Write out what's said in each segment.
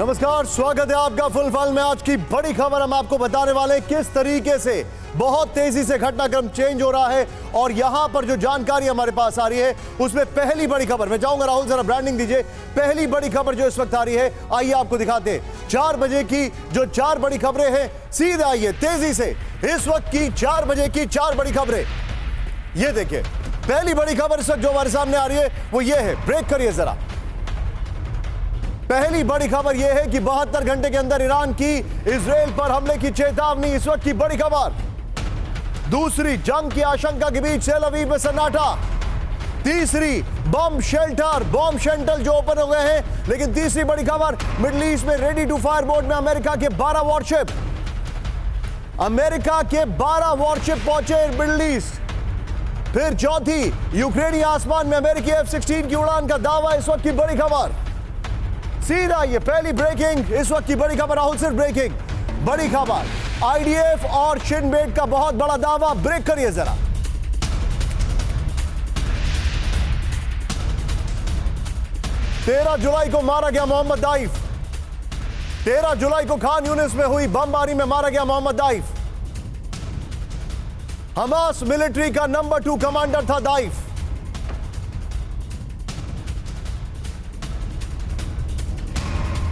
नमस्कार, स्वागत है आपका फुलफल में। आज की बड़ी खबर हम आपको बताने वाले हैं किस तरीके से बहुत तेजी से घटनाक्रम चेंज हो रहा है और यहां पर जो जानकारी हमारे पास आ रही है उसमें पहली बड़ी खबर, मैं चाहूंगा राहुल जरा ब्रांडिंग दीजिए। पहली बड़ी खबर जो इस वक्त आ रही है, आइए आपको दिखाते हैं 4 बजे की जो 4 बड़ी खबरें हैं। सीधे आइए तेजी से इस वक्त की 4 बजे की 4 बड़ी खबरें। ये देखिए पहली बड़ी खबर इस वक्त जो हमारे सामने आ रही है वो ये है, ब्रेक करिए जरा। पहली बड़ी खबर यह है कि 72 घंटे के अंदर ईरान की इजराइल पर हमले की चेतावनी, इस वक्त की बड़ी खबर। दूसरी, जंग की आशंका के बीच तेल अवीव में सन्नाटा। तीसरी, बम शेल्टर जो ओपन हो गए हैं। लेकिन तीसरी बड़ी खबर, मिडिल ईस्ट में रेडी टू फायर मोड में अमेरिका के 12 वॉरशिप। अमेरिका के 12 वॉरशिप पहुंचे मिडिल ईस्ट। फिर चौथी, यूक्रेनी आसमान में अमेरिकी F-16 की उड़ान का दावा, इस वक्त की बड़ी खबर। सीधा ये पहली ब्रेकिंग, इस वक्त की बड़ी खबर। राहुल सिर्फ ब्रेकिंग, बड़ी खबर IDF और शिन बेट का बहुत बड़ा दावा। ब्रेक करिए जरा। तेरह जुलाई को मारा गया मोहम्मद दाइफ। 13 जुलाई को खान यूनिस में हुई बमबारी में मारा गया मोहम्मद दाइफ। हमास मिलिट्री का नंबर 2 कमांडर था दाइफ।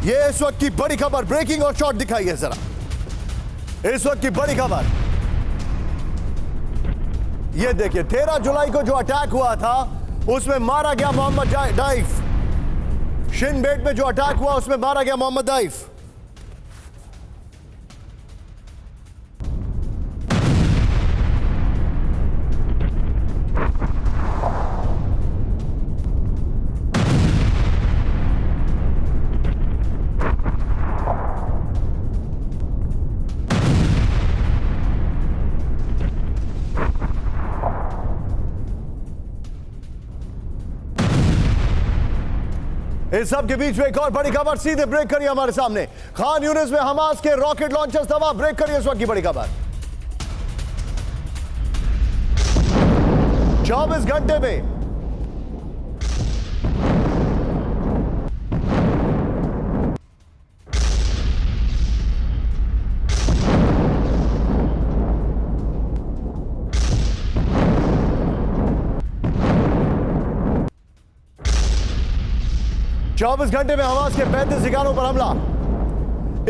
ये इस वक्त की बड़ी खबर, ब्रेकिंग और शॉट दिखाइए जरा। इस वक्त की बड़ी खबर ये देखिए, 13 जुलाई को जो अटैक हुआ था उसमें मारा गया मोहम्मद दाइफ। शिन बेट में जो अटैक हुआ उसमें मारा गया मोहम्मद दाइफ। इस सब के बीच में एक और बड़ी खबर, सीधे ब्रेक करिए हमारे सामने। खान यूनिस में हमास के रॉकेट लॉन्चर्स तबाह। ब्रेक करिए इस वक्त की बड़ी खबर। 24 घंटे में 24 घंटे में हमास के 35 ठिकानों पर हमला।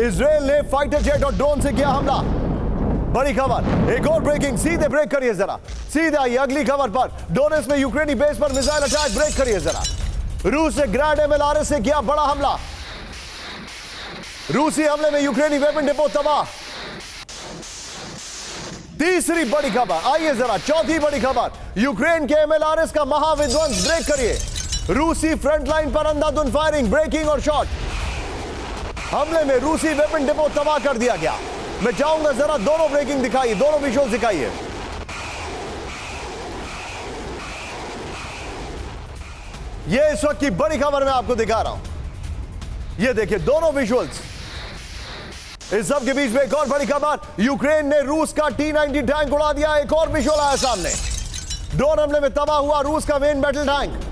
इजराइल ने फाइटर जेट और ड्रोन से किया हमला। बड़ी खबर, एक और ब्रेकिंग, सीधे ब्रेक करिए जरा। सीधे आइए अगली खबर पर। डोनेट्स्क में यूक्रेनी बेस पर मिसाइल अटैक। ब्रेक करिए जरा। रूस ने ग्रैंड MLRS से किया बड़ा हमला। रूसी हमले में यूक्रेनी वेपन डिपो तबाह। तीसरी बड़ी खबर, आइए जरा चौथी बड़ी खबर, यूक्रेन के MLRS का महाविध्वंस। ब्रेक करिए। रूसी फ्रंटलाइन पर अंधाधुंध फायरिंग, ब्रेकिंग और शॉट। हमले में रूसी वेपन डिपो तबाह कर दिया गया। मैं चाहूंगा जरा दोनों ब्रेकिंग दिखाइए, दोनों विजुअल्स दिखाइए। ये इस वक्त की बड़ी खबर मैं आपको दिखा रहा हूं। ये देखिए दोनों विजुअल्स। इस सब के बीच में एक और बड़ी खबर, यूक्रेन ने रूस का T-90 टैंक उड़ा दिया। एक और विजुअल आया सामने, ड्रोन हमले में तबाह हुआ रूस का मेन बैटल टैंक।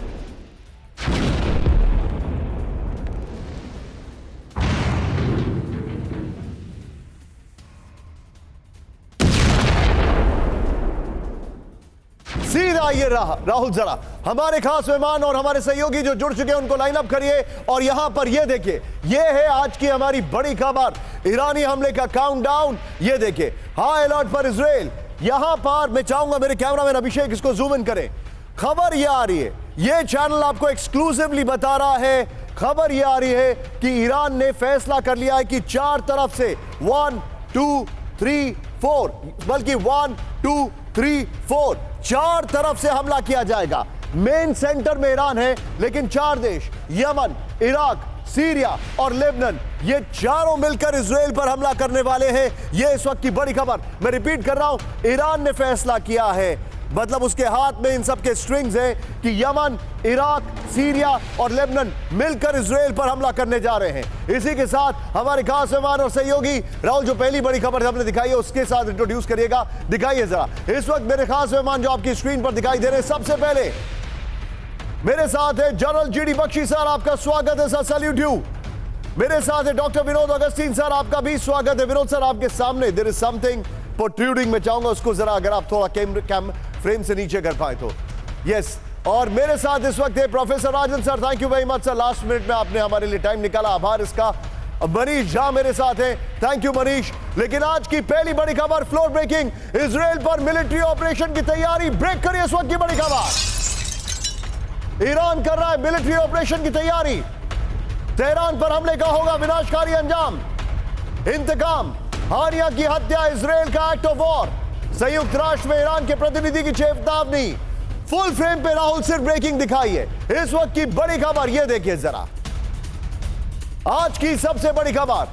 सीधा आइए राहुल जरा, हमारे खास मेहमान और हमारे सहयोगी जो जुड़ चुके हैं उनको लाइन अप करिए। और यहां पर ये देखिए, ये है आज की हमारी बड़ी खबर, ईरानी हमले का काउंटडाउन। ये देखिए, हाई अलर्ट पर इजराइल। यहां पर मैं चाहूंगा मेरे कैमरामैन अभिषेक इसको जूम इन करें। खबर ये आ रही है, ये चैनल आपको एक्सक्लूसिवली बता रहा है, खबर ये आ रही है कि ईरान ने फैसला कर लिया है कि 4 तरफ से 1 2 3 4, बल्कि 1 2 3 4 4 तरफ से हमला किया जाएगा। मेन सेंटर में ईरान है, लेकिन 4 देश, यमन, इराक, सीरिया और लेबनान, ये चारों मिलकर इजराइल पर हमला करने वाले हैं। ये इस वक्त की बड़ी खबर, मैं रिपीट कर रहा हूं, ईरान ने फैसला किया है, मतलब उसके हाथ में इन सब के स्ट्रिंग्स हैं कि यमन, इराक, सीरिया और लेबनान मिलकर इजराइल पर हमला करने जा रहे हैं। इसी के साथ हमारे खास मेहमान और सहयोगी राहुल जो पहली बड़ी खबर हमने दिखाई है उसके साथ इंट्रोड्यूस करिएगा, दिखाइए जरा। इस वक्त मेरे खास मेहमान जो आपकी स्क्रीन पर दिखाई दे रहे हैं, सबसे पहले मेरे साथ है जनरल GD बख्शी सर, आपका स्वागत है सर, सैल्यूट यू। मेरे साथ है डॉक्टर विनोद अगस्तीन सर, आपका भी स्वागत है। विनोद सर, आपके सामने देयर इज समथिंग प्रोट्रूडिंग, मैं चाहूंगा उसको जरा अगर आप थोड़ा कैम फ्रेम से नीचे कर पाए तो। यस, और मेरे साथ इस वक्त है professor Rajan sir. Thank you very much sir, last minute में आपने हमारे लिए टाइम निकाला, आभार इसका। मनीष झा मेरे साथ है, थैंक यू मनीष। लेकिन आज की पहली बड़ी खबर, फ्लोर ब्रेकिंग, इजराइल पर मिलिट्री ऑपरेशन की तैयारी। ब्रेक करिए इस वक्त की बड़ी खबर, ईरान कर रहा है मिलिट्री ऑपरेशन की तैयारी। तेहरान पर हमले का होगा विनाशकारी अंजाम, इंतकाम, हानिया की हत्या, इजराइल का एक्ट ऑफ वॉर। संयुक्त राष्ट्र में ईरान के प्रतिनिधि की चेतावनी। फुल फ्रेम पे राहुल सिर्फ ब्रेकिंग दिखाइए इस वक्त की बड़ी खबर, यह देखिए जरा आज की सबसे बड़ी खबर।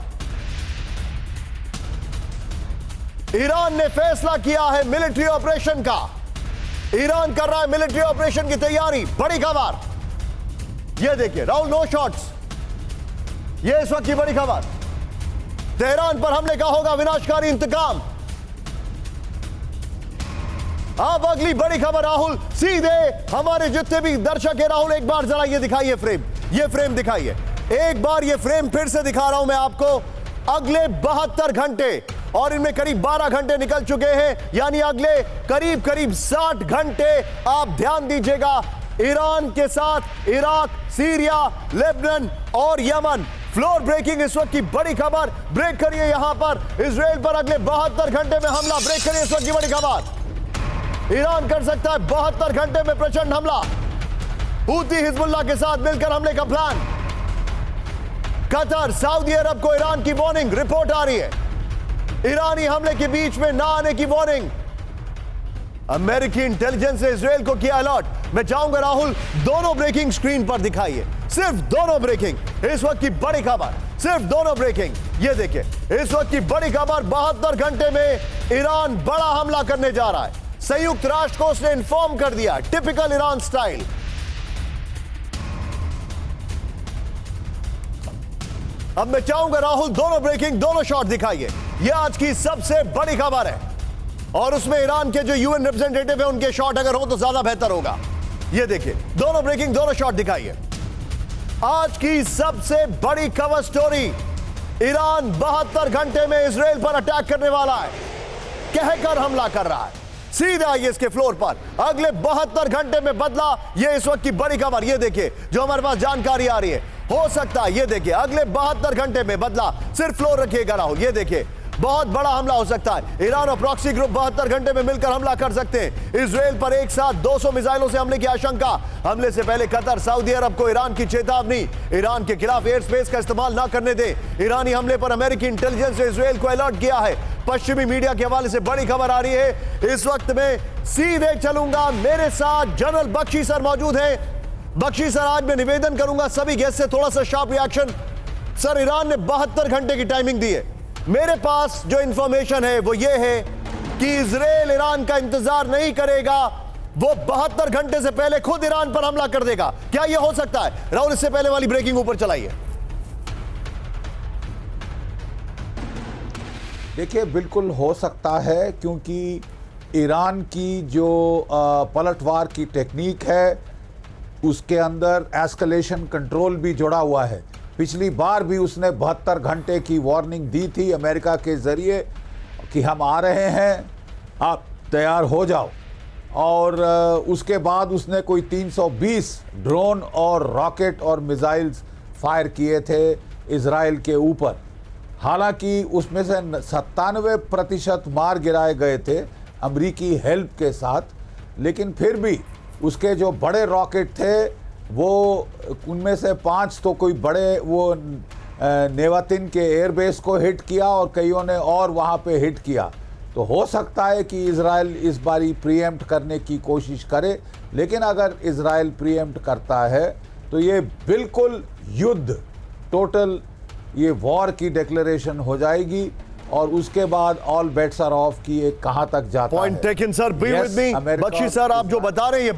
ईरान ने फैसला किया है मिलिट्री ऑपरेशन का। ईरान कर रहा है मिलिट्री ऑपरेशन की तैयारी, बड़ी खबर। यह देखिए राहुल, नो शॉट्स, यह इस वक्त की बड़ी खबर। तेहरान पर हमले का होगा विनाशकारी इंतकाम। अब अगली बड़ी खबर राहुल, सीधे हमारे जितने भी दर्शक है राहुल, एक बार जरा ये दिखाइए फ्रेम, ये फ्रेम दिखाइए एक बार, ये फ्रेम फिर से दिखा रहा हूं मैं आपको। अगले 72 घंटे और इनमें करीब 12 घंटे निकल चुके हैं, यानी अगले करीब 60 घंटे आप ध्यान दीजिएगा। ईरान के साथ इराक, सीरिया, लेबनान और यमन, फ्लोर ब्रेकिंग इस वक्त की बड़ी खबर। ब्रेक करिए यहां पर, इजराइल पर अगले 72 घंटे में हमला। ब्रेक करिए इस वक्त की बड़ी खबर, ईरान कर सकता है 72 घंटे में प्रचंड हमला। हूती हिजबुल्लाह के साथ मिलकर हमले का प्लान। कतर, सऊदी अरब को ईरान की वार्निंग, रिपोर्ट आ रही है ईरानी हमले के बीच में ना आने की वार्निंग। अमेरिकी इंटेलिजेंस ने इजराइल को किया अलर्ट। मैं चाहूंगा राहुल दोनों ब्रेकिंग स्क्रीन पर दिखाइए, सिर्फ दोनों ब्रेकिंग इस वक्त की बड़ी खबर, सिर्फ दोनों ब्रेकिंग। ये देखिए इस वक्त की बड़ी खबर, 72 घंटे में ईरान बड़ा हमला करने जा रहा है। संयुक्त राष्ट्र को उसने इन्फॉर्म कर दिया, टिपिकल ईरान स्टाइल। अब मैं चाहूंगा राहुल दोनों ब्रेकिंग, दोनों शॉट दिखाइए। यह आज की सबसे बड़ी खबर है और उसमें ईरान के जो यूएन रिप्रेजेंटेटिव है उनके शॉट अगर हो तो ज्यादा बेहतर होगा। यह देखिए दोनों ब्रेकिंग, दोनों शॉट दिखाइए। आज की सबसे बड़ी कवर स्टोरी, ईरान 72 घंटे में इजराइल पर अटैक करने वाला है, कहकर हमला कर रहा है। सीधा आइए इसके फ्लोर पर, अगले 72 घंटे में बदला, यह इस वक्त की बड़ी खबर। यह देखिए जो हमारे पास जानकारी आ रही है, हो सकता है ये देखिए अगले 72 घंटे में बदला। सिर्फ फ्लोर रखिएगा राहुल, ये देखिए बहुत बड़ा हमला हो सकता है। ईरान और प्रॉक्सी ग्रुप 72 घंटे में मिलकर हमला कर सकते हैं। इजराइल पर एक साथ 200 मिसाइलों से हमले की आशंका। हमले से पहले कतर, सऊदी अरब को ईरान की चेतावनी, ईरान के खिलाफ एयर स्पेस का इस्तेमाल ना करने दे। ईरानी हमले पर अमेरिकी इंटेलिजेंस ने इजराइल को अलर्ट किया है। पश्चिमी मीडिया के हवाले से बड़ी खबर आ रही है इस वक्त में। सीधे चलूंगा, मेरे साथ जनरल बख्शी सर मौजूद हैं। बख्शी सर, आज मैं निवेदन करूंगा सभी गेस्ट से थोड़ा सा शार्प रिएक्शन। सर, ईरान ने 72 घंटे की टाइमिंग दी है। मेरे पास जो इंफॉर्मेशन है वो ये है कि इजराइल ईरान का इंतजार नहीं करेगा, वो 72 घंटे से पहले खुद ईरान पर हमला कर देगा। क्या यह हो सकता है राहुल? इससे पहले वाली ब्रेकिंग ऊपर चलाइए। देखिए, बिल्कुल हो सकता है, क्योंकि ईरान की जो पलटवार की टेक्निक है उसके अंदर एस्केलेशन कंट्रोल भी जुड़ा हुआ है। पिछली बार भी उसने 72 घंटे की वार्निंग दी थी अमेरिका के ज़रिए कि हम आ रहे हैं, आप तैयार हो जाओ। और उसके बाद उसने कोई 320 ड्रोन और रॉकेट और मिसाइल्स फायर किए थे इजराइल के ऊपर। हालांकि उसमें से 97% मार गिराए गए थे अमरीकी हेल्प के साथ, लेकिन फिर भी उसके जो बड़े रॉकेट थे वो उनमें से 5 तो कोई बड़े वो नेवातिन के एयरबेस को हिट किया और कईयों ने और वहाँ पे हिट किया। तो हो सकता है कि इजराइल इस बारी प्रीएम्प्ट करने की कोशिश करे, लेकिन अगर इजराइल प्रीएम्प्ट करता है तो ये बिल्कुल युद्ध, टोटल ये वॉर की डिक्लेरेशन हो जाएगी और उसके बाद ऑल बेट्स आर ऑफ की एक कहां तक जाता है। Point taken sir, be with me. Bakshi sir, आप जो बता रहे हैं ये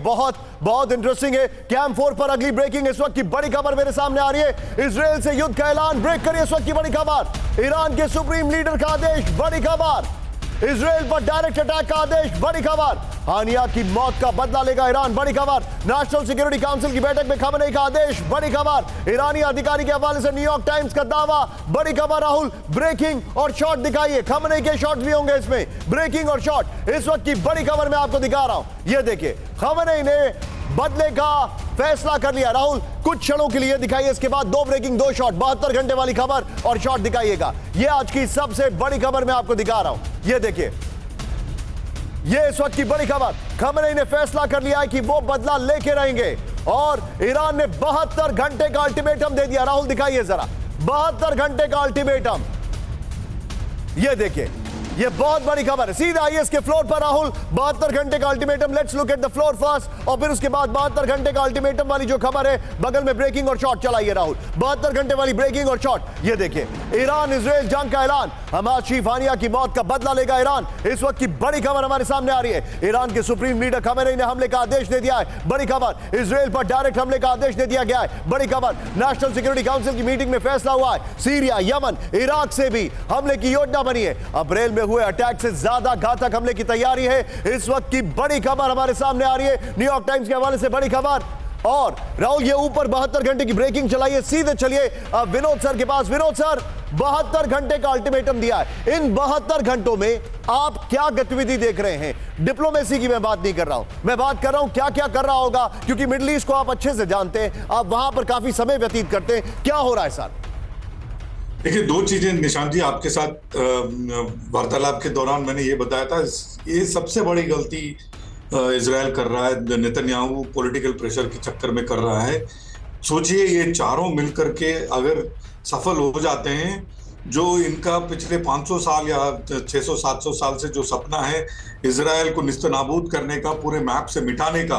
बहुत इंटरेस्टिंग है। कैंप 4 पर अगली ब्रेकिंग इस वक्त की बड़ी खबर मेरे सामने आ रही है। इजराइल से युद्ध का ऐलान। ब्रेक करिए इस वक्त की बड़ी खबर, ईरान के सुप्रीम लीडर का आदेश, बड़ी खबर। इजराइल पर डायरेक्ट अटैक का आदेश, बड़ी खबर। हानिया की मौत का बदला लेगा ईरान, बड़ी खबर। नेशनल सिक्योरिटी काउंसिल की बैठक में खमेनेई का आदेश, बड़ी खबर। ईरानी अधिकारी के हवाले से न्यूयॉर्क टाइम्स का दावा, बड़ी खबर। राहुल, ब्रेकिंग और शॉट दिखाइए, खमेनेई के शॉट्स भी होंगे इसमें, ब्रेकिंग और शॉट। इस वक्त की बड़ी खबर मैं आपको दिखा रहा हूं, ये देखिए, खमेनेई ने बदले का फैसला कर लिया। राहुल, कुछ क्षणों के लिए दिखाइए, इसके बाद 2 ब्रेकिंग 2 शॉट, 72 घंटे वाली खबर और शॉट दिखाइएगा। यह आज की सबसे बड़ी खबर मैं आपको दिखा रहा हूं, यह देखिए, यह इस वक्त की बड़ी खबर। खमेनेई ने फैसला कर लिया है कि वो बदला लेके रहेंगे और ईरान ने 72 घंटे का अल्टीमेटम दे दिया। राहुल दिखाइए जरा, 72 घंटे का अल्टीमेटम, यह देखिए, ये बहुत बड़ी खबर है। सीधा आइए इसके फ्लोर पर। राहुल, 72 घंटे का ultimatum, let's look at the floor first, और फिर उसके बाद 72 घंटे का अल्टीमेटम वाली जो खबर है, बगल में ब्रेकिंग और शॉट चलाइए। राहुल, 72 घंटे वाली ब्रेकिंग और शॉट, ये देखिए, ईरान इजराइल जंग का ऐलान, हमाद शरीफ हानिया की मौत का बदला लेगा ईरान। इस वक्त की बड़ी खबर हमारे सामने आ रही है। ईरान के सुप्रीम लीडर खमेनेई ने हमले का आदेश दे दिया है, बड़ी खबर। इजराइल पर डायरेक्ट हमले का आदेश दे दिया गया है, बड़ी खबर। नेशनल सिक्योरिटी काउंसिल की मीटिंग में फैसला हुआ है, सीरिया, यमन, इराक से भी हमले की योजना बनी है। अप्रैल में हुए अटैक से ज्यादा घातक हमले की तैयारी है। इस वक्त की बड़ी खबर हमारे सामने आ रही है, न्यूयॉर्क टाइम्स के हवाले से बड़ी खबर। और राहुल, ये ऊपर 72 घंटे की ब्रेकिंग चलाइए, सीधे चलिए विनोद सर के पास। विनोद सर, 72 घंटे का अल्टीमेटम दिया है, इन 72 घंटों में आप क्या गतिविधि देख रहे हैं? डिप्लोमेसी की मैं बात नहीं कर रहा हूं, मैं बात कर रहा हूं क्या क्या कर रहा होगा, क्योंकि मिडिल ईस्ट को आप अच्छे से जानते हैं, आप वहां पर काफी समय व्यतीत करते हैं। क्या हो रहा है सर? देखिए, 2 चीजें निशांत जी, आपके साथ वार्तालाप के दौरान मैंने ये बताया था, ये सबसे बड़ी गलती इजराइल कर रहा है, नेतन्याहू पॉलिटिकल प्रेशर के चक्कर में कर रहा है। सोचिए, ये चारों मिलकर के अगर सफल हो जाते हैं, जो इनका पिछले 500 साल या 600-700 साल से जो सपना है इजराइल को निस्तनाबूद करने का, पूरे मैप से मिटाने का,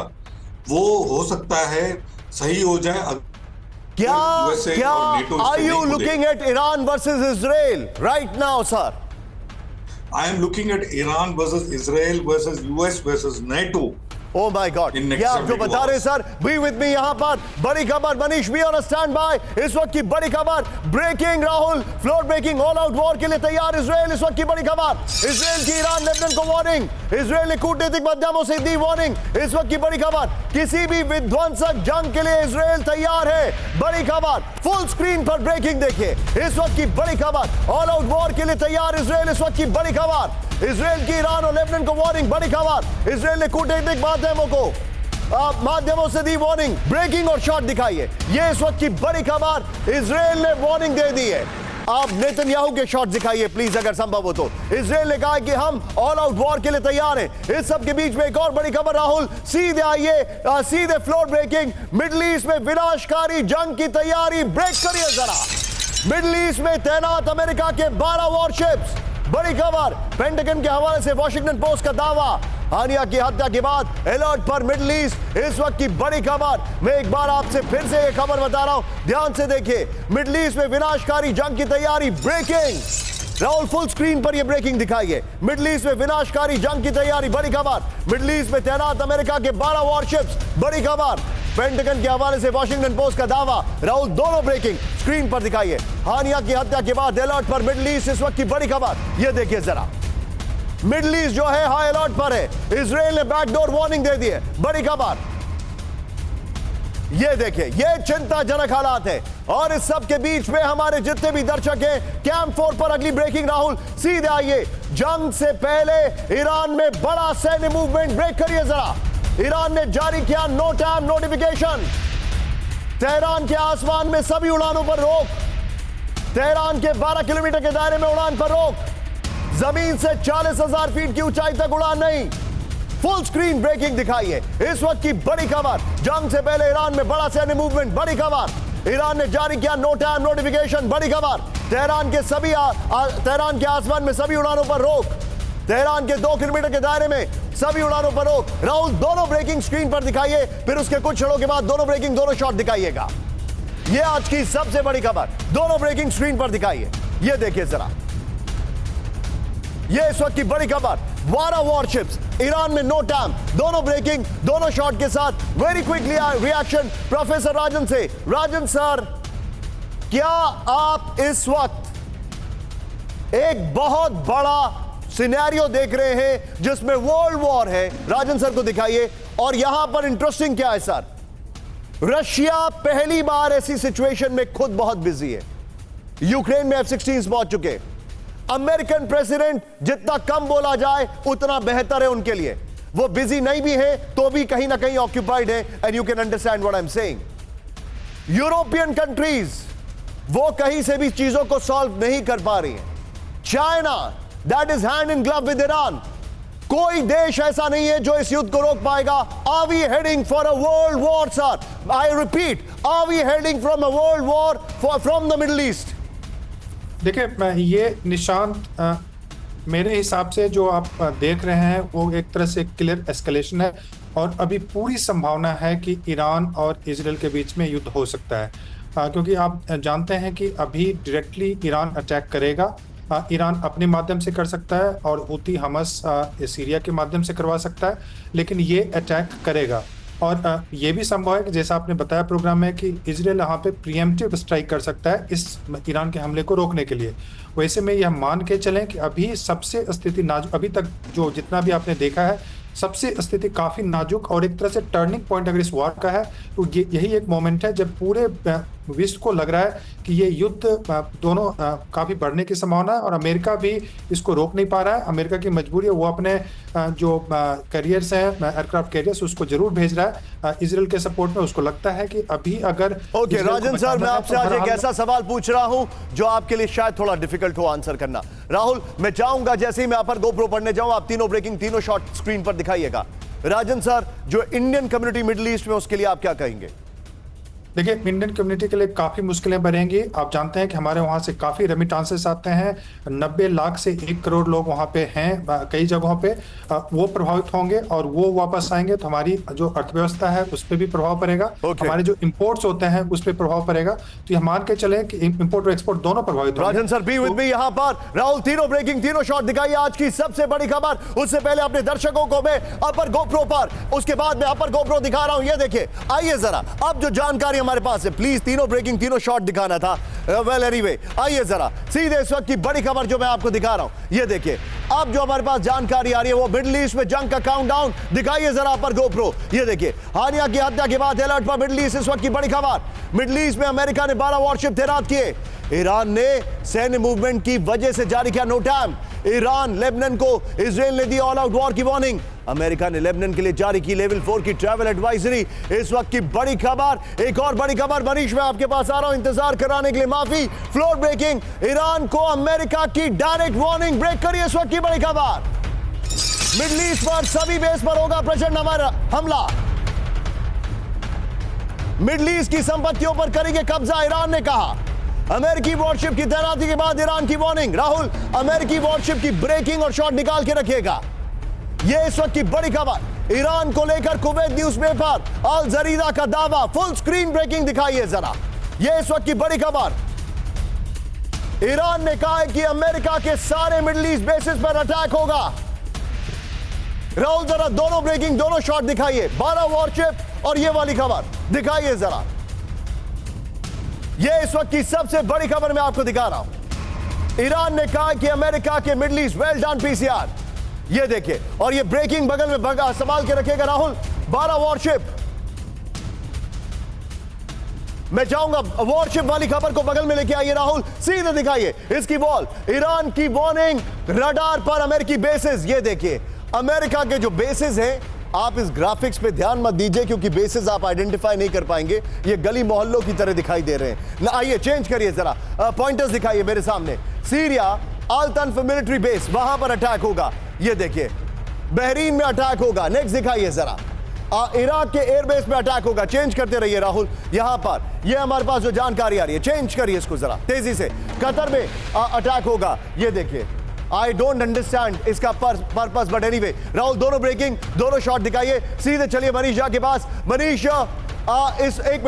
वो हो सकता है सही हो जाए। क्या are you looking at Iran versus Israel right now, sir? I am looking at Iran versus Israel versus US versus NATO. Oh my God! ये आप जो बता रहे सर, be with me यहाँ पर बड़ी खबर। मनीष भी on स्टैंड बाय, इस वक्त की बड़ी खबर, breaking. Rahul, floor breaking, all out war के लिए तैयार इजराइल। इस वक्त की बड़ी खबर, इजराइल की ईरान लेबनान को वार्निंग, इजराइल ने कूटनीतिक माध्यमों से दी वार्निंग। इस वक्त की बड़ी खबर, किसी भी विध्वंसक जंग के लिए इजराइल तैयार है, बड़ी खबर। फुल स्क्रीन पर ब्रेकिंग देखिए, इस वक्त की बड़ी खबर, ऑल आउट वॉर के लिए तैयार इजराइल। इस वक्त की बड़ी खबर, इजराइल की ईरान और लेबनान को वार्निंग, बड़ी खबर। इजराइल ने कूटनीतिक माध्यमों से दी वार्निंग, ब्रेकिंग और शॉट दिखाइए। ये इस वक्त की बड़ी खबर, इजराइल ने वार्निंग दे दी है। आप नेतन्याहू के शॉट दिखाइए प्लीज, अगर संभव हो तो। इजराइल ने कहा कि हम ऑल आउट वॉर के लिए तैयार हैं। इस सब के बीच में एक और बड़ी खबर। राहुल, सीधे आइए, सीधे फ्लोर ब्रेकिंग, मिडिल ईस्ट में विनाशकारी जंग की तैयारी, ब्रेक करिए जरा। मिडिल ईस्ट में तैनात अमेरिका के 12 वॉरशिप्स, बड़ी खबर। पेंटागन के हवाले से वॉशिंगटन पोस्ट का दावा, हानिया की हत्या के बाद अलर्ट पर मिडिल ईस्ट। इस वक्त की बड़ी खबर, मैं एक बार आपसे फिर से ये खबर बता रहा हूं, ध्यान से देखिए। मिडिल ईस्ट में विनाशकारी जंग की तैयारी, ब्रेकिंग। राहुल, फुल स्क्रीन पर ये ब्रेकिंग दिखाइए। मिडिल ईस्ट में विनाशकारी जंग की तैयारी, बड़ी खबर। मिडिल ईस्ट में तैनात अमेरिका के 12 वॉरशिप्स, बड़ी खबर। पेंटागन के हवाले से वॉशिंगटन पोस्ट का दावा। राहुल, दोनों ब्रेकिंग स्क्रीन पर दिखाइए। हानिया की हत्या के बाद अलर्ट पर मिडिल ईस्ट, इस वक्त की बड़ी खबर, ये देखिए जरा। मिडिल ईस्ट जो है हाई अलर्ट पर है, इजराइल ने बैकडोर वार्निंग दे दी है, बड़ी खबर। ये देखिए, ये चिंताजनक हालात है। और इस सब के बीच में हमारे जितने भी दर्शक हैं, कैंप 4 पर अगली ब्रेकिंग। राहुल, सीधे आइए, जंग से पहले ईरान में बड़ा सैन्य मूवमेंट, ब्रेक करिए जरा। ईरान ने जारी किया नो टाइम नोटिफिकेशन, तेहरान के आसमान में सभी उड़ानों पर रोक, तेहरान के 12 किलोमीटर के दायरे में उड़ान पर रोक, जमीन से 40,000 फीट की ऊंचाई तक उड़ान नहीं। फुल स्क्रीन ब्रेकिंग दिखाइए। इस वक्त की बड़ी खबर, जंग से पहले ईरान में बड़ा सैन्य मूवमेंट, बड़ी खबर। ईरान ने जारी किया नो टाइम नोटिफिकेशन, बड़ी खबर। तेहरान के आसमान में सभी उड़ानों पर रोक, तेहरान के 2 किलोमीटर के दायरे में सभी उड़ानों पर रोक। राहुल, दोनों ब्रेकिंग स्क्रीन पर दिखाइए, फिर उसके कुछ क्षणों के बाद दोनों ब्रेकिंग, दोनों शॉट दिखाइएगा। यह आज की सबसे बड़ी खबर, दोनों ब्रेकिंग स्क्रीन पर दिखाइए। यह देखिए जरा, यह इस वक्त की बड़ी खबर, 12 वॉरशिप्स, ईरान में नो टाइम, दोनों ब्रेकिंग, दोनों शॉट के साथ। वेरी क्विकली रिएक्शन प्रोफेसर राजन से। राजन सर, क्या आप इस वक्त एक बहुत बड़ा सिनेरियो देख रहे हैं जिसमें वर्ल्ड वॉर है। राजन सर को दिखाइए। और यहां पर इंटरेस्टिंग क्या है सर, रशिया पहली बार ऐसी सिचुएशन में खुद बहुत बिजी है। यूक्रेन में F-16 पहुंच चुके। अमेरिकन प्रेसिडेंट जितना कम बोला जाए उतना बेहतर है उनके लिए। वो बिजी नहीं भी है तो भी कहीं ना कहीं ऑक्यूपाइड है। And you can understand what I am saying. European countries वो कहीं से भी चीजों को सॉल्व नहीं कर पा रही है। China that is hand in glove with Iran. कोई देश ऐसा नहीं है जो इस युद्ध को रोक पाएगा। Are we heading for a world war sir? I repeat, are we heading from a world war from the Middle East? देखिए, ये निशांत मेरे हिसाब से जो आप देख रहे हैं वो एक तरह से क्लियर एस्केलेशन है और अभी पूरी संभावना है कि ईरान और इजराइल के बीच में युद्ध हो सकता है। क्योंकि आप जानते हैं कि अभी डायरेक्टली ईरान अटैक करेगा। ईरान अपने माध्यम से कर सकता है और हुती हमस सीरिया के माध्यम से करवा सकता है, लेकिन ये अटैक करेगा। और ये भी संभव है कि जैसा आपने बताया प्रोग्राम में कि इजराइल यहाँ पे प्रीएम्प्टिव स्ट्राइक कर सकता है इस ईरान के हमले को रोकने के लिए। वैसे में यह मान के चलें कि अभी सबसे स्थिति नाजुक, अभी तक जो जितना भी आपने देखा है सबसे स्थिति काफ़ी नाजुक और एक तरह से टर्निंग पॉइंट अगर इस वार का है तो यही एक मोमेंट है जब पूरे विश्व को लग रहा है कि ये युद्ध दोनों काफ़ी बढ़ने की संभावना है और अमेरिका भी इसको रोक नहीं पा रहा है। अमेरिका की मजबूरी है, वो अपने जो कैरियर्स हैं एयरक्राफ्ट कैरियर्स उसको जरूर भेज रहा है इजराइल के सपोर्ट में। उसको लगता है कि अभी अगर ओके राजन सर, मैं आपसे आज एक ऐसा सवाल पूछ रहा हूं जो आपके लिए शायद थोड़ा डिफिकल्ट हो आंसर करना। राहुल, मैं चाहूंगा जैसे ही मैं अपर गोप्रो पढ़ने जाऊं आप तीनों ब्रेकिंग तीनों शॉट स्क्रीन पर दिखाइएगा। राजन सर, जो इंडियन कम्युनिटी मिडिल ईस्ट में उसके लिए आप क्या कहेंगे? देखिए, इंडियन कम्युनिटी के लिए काफ़ी मुश्किलें बढ़ेंगी। आप जानते हैं कि हमारे वहाँ से काफ़ी रेमिटांसेस आते हैं। 90 लाख से 1 करोड़ लोग वहाँ पे हैं कई जगहों पे। वो प्रभावित होंगे और वो वापस आएंगे तो हमारी जो अर्थव्यवस्था है उस पर भी प्रभाव पड़ेगा। हमारे जो इंपोर्ट्स होते हैं उस पर प्रभाव पड़ेगा। तो ये मान के चले कि इंपोर्ट और एक्सपोर्ट दोनों प्रभावित होंगे। राजन सर, बी विद मी यहाँ पर। राहुल, तीनों ब्रेकिंग तीनों शॉट दिखाइए आज की सबसे बड़ी खबर। उससे पहले अपने दर्शकों को मैं अपर गोप्रो पर, उसके बाद मैं अपर गोप्रो दिखा रहा हूँ। ये देखिए, आइए जरा अब जो जानकारी हमारे पास है, प्लीज तीनों ब्रेकिंग तीनों शॉट दिखाना था। वेल एनीवे, आइए जरा सीधे इस वक्त की बड़ी खबर जो मैं आपको दिखा रहा हूं। ये देखिए, अब जो हमारे पास जानकारी आ रही है वो मिडिल ईस्ट में जंग का काउंटडाउन दिखाइए जरा पर गोप्रो। ये देखिए, हानिया की हत्या के बाद अलर्ट पर मिडिल ईस्ट। इस वक्त की बड़ी खबर, मिडिल ईस्ट में अमेरिका ने 12 वॉरशिप तैनात किए। ईरान ने सैन्य मूवमेंट की वजह से जारी किया नो टाइम। ईरान लेबनान को, इजराइल ने दी ऑल आउट वॉर की वार्निंग। अमेरिका ने लेबनान के लिए जारी की लेवल 4 की ट्रैवल एडवाइजरी। इस वक्त की बड़ी खबर, एक और बड़ी खबर मनीष मैं आपके पास आ रहा हूं इंतजार कराने के लिए, माफी। फ्लोर ब्रेकिंग, ईरान को अमेरिका की डायरेक्ट वार्निंग। ब्रेक करिए इस वक्त की बड़ी खबर। मिडिल ईस्ट पर सभी बेस पर होगा प्रचंड हमला। मिडिल ईस्ट की संपत्तियों पर करेंगे कब्जा, ईरान ने कहा। अमेरिकी वॉरशिप की तैनाती के बाद ईरान की वार्निंग। राहुल, अमेरिकी वॉरशिप की ब्रेकिंग और शॉट निकाल के रखिएगा। यह इस वक्त की बड़ी खबर ईरान को लेकर कुवैत न्यूज़पेपर अल जरीदा का दावा। फुल स्क्रीन ब्रेकिंग दिखाइए जरा। यह इस वक्त की बड़ी खबर। ईरान ने कहा है कि अमेरिका के सारे मिडिल ईस्ट बेसिस पर अटैक होगा। राहुल, जरा दोनों ब्रेकिंग दोनों शॉट दिखाइए, 12 वॉरशिप और यह वाली खबर दिखाइए जरा। यह इस वक्त की सबसे बड़ी खबर मैं आपको दिखा रहा हूं। ईरान ने कहा कि अमेरिका के middle east well done PCR. ये देखिए, और ये ब्रेकिंग बगल में संभाल के रखेगा राहुल। 12 वॉरशिप, मैं चाहूंगा वॉरशिप वाली खबर को बगल में लेके आइए राहुल, सीधे दिखाइए इसकी वॉल। ईरान की वार्निंग, रडार पर अमेरिकी बेसिस। ये देखिए, अमेरिका के जो बेसिस हैं, आप इस ग्राफिक्स पे ध्यान मत दीजिए क्योंकि बेसिस आप आइडेंटिफाई नहीं कर पाएंगे, ये गली मोहल्लों की तरह दिखाई दे रहे हैं ना। आइए चेंज करिए जरा, पॉइंटर्स दिखाइए मेरे सामने। सीरिया अल तन्फ मिलिट्री बेस, वहां पर अटैक होगा। ये देखिए, बहरीन में अटैक होगा। नेक्स्ट दिखाइए जरा, इराक के एयरबेस में अटैक होगा। चेंज करते रहिए राहुल। यहां पर ये हमारे पास जो जानकारी आ रही है, चेंज करिए इसको जरा तेजी से। कतर में अटैक होगा। ये देखिए, आई डोंट अंडरस्टैंड इसका पर्पस, बट एनीवे। राहुल, दोनों ब्रेकिंग दोनों शॉट दिखाइए। सीधे चलिए मनीष के पास। मनीष, इस एक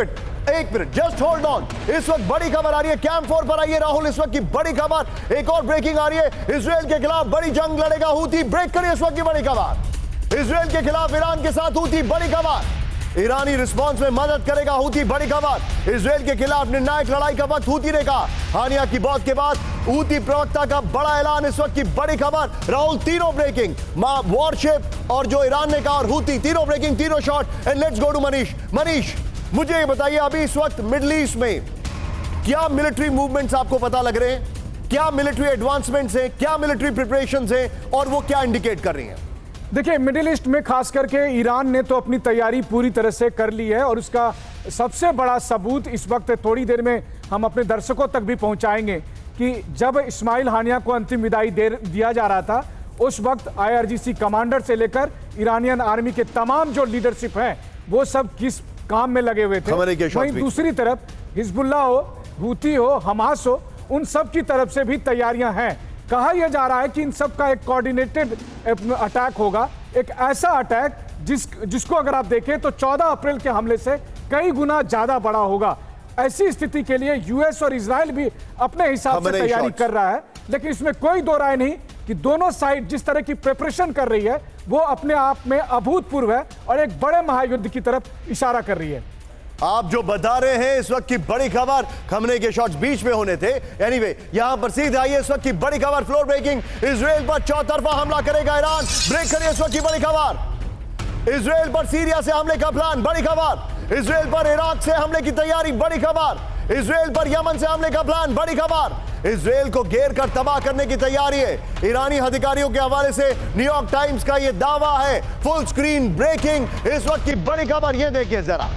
मिनट जस्ट होल्ड ऑन। इस वक्त बड़ी खबर आ रही है कैंप 4 पर। आइए राहुल, इस वक्त की बड़ी खबर, एक और ब्रेकिंग आ रही है। इजराइल के खिलाफ बड़ी जंग लड़ेगा हूती। ब्रेक करिए इस वक्त की बड़ी खबर। इजराइल के खिलाफ ईरान के साथ हूती, बड़ी खबर। ईरानी रिस्पांस में मदद करेगा हूती, बड़ी खबर। इजराइल के खिलाफ निर्णायक लड़ाई का वक्त हूती ने कहा। हानिया की मौत के बाद हूती प्रवक्ता का बड़ा ऐलान, इस वक्त की बड़ी खबर। राहुल, तीनों ब्रेकिंग, वॉरशिप और जो ईरान ने कहा और हूती, तीनों ब्रेकिंग, तीनों shot. And let's go to Manish. Manish, मुझे ये बताइए, अभी इस वक्त मिडिल ईस्ट में क्या मिलिट्री मूवमेंट्स आपको पता लग रहे हैं? क्या मिलिट्री एडवांसमेंट्स हैं, क्या मिलिट्री प्रिपरेशंस हैं और वो क्या इंडिकेट कर रही हैं? देखिए, मिडिल ईस्ट में खास करके ईरान ने तो अपनी तैयारी पूरी तरह से कर ली है और उसका सबसे बड़ा सबूत इस वक्त थोड़ी देर में हम अपने दर्शकों तक भी पहुंचाएंगे कि जब इस्माइल हानिया को अंतिम विदाई दिया जा रहा था, उस वक्त आईआरजीसी कमांडर से लेकर ईरानियन आर्मी के तमाम जो लीडरशिप हैं वो सब किस काम में लगे हुए थे। वहीं दूसरी तरफ हिजबुल्लाह हो, हूती हो, हमास हो, उन सब की तरफ से भी तैयारियां हैं। कहा यह जा रहा है कि इन सब का एक कोऑर्डिनेटेड अटैक होगा, एक ऐसा अटैक जिसको अगर आप देखें तो 14 अप्रैल के हमले से कई गुना ज्यादा बड़ा होगा। ऐसी स्थिति के लिए यूएस और इजराइल भी अपने हिसाब से तैयारी कर रहा है, लेकिन इसमें कोई दो राय नहीं कि दोनों साइड जिस तरह की प्रिपरेशन कर रही है वो अपने आप में अभूतपूर्व है और एक बड़े महायुद्ध की तरफ इशारा कर रही है। आप जो बता रहे हैं इस वक्त की बड़ी खबर, खमने के शॉट्स बीच में होने थे। एनीवे, यहां पर सीधे आइए, इस वक्त की बड़ी खबर, फ्लोर ब्रेकिंग। इजराइल पर चौतरफा हमला करेगा ईरान, ब्रेक करिए इस वक्त की बड़ी खबर। इजराइल पर सीरिया से हमले का प्लान, बड़ी खबर। इजराइल पर इराक से हमले की तैयारी, बड़ी खबर। इजराइल पर यमन से हमले का प्लान, बड़ी खबर। इजराइल को घेर कर तबाह करने की तैयारी है। ईरानी अधिकारियों के हवाले से न्यूयॉर्क टाइम्स का यह दावा है। फुल स्क्रीन ब्रेकिंग, इस वक्त की बड़ी खबर, यह देखिए जरा।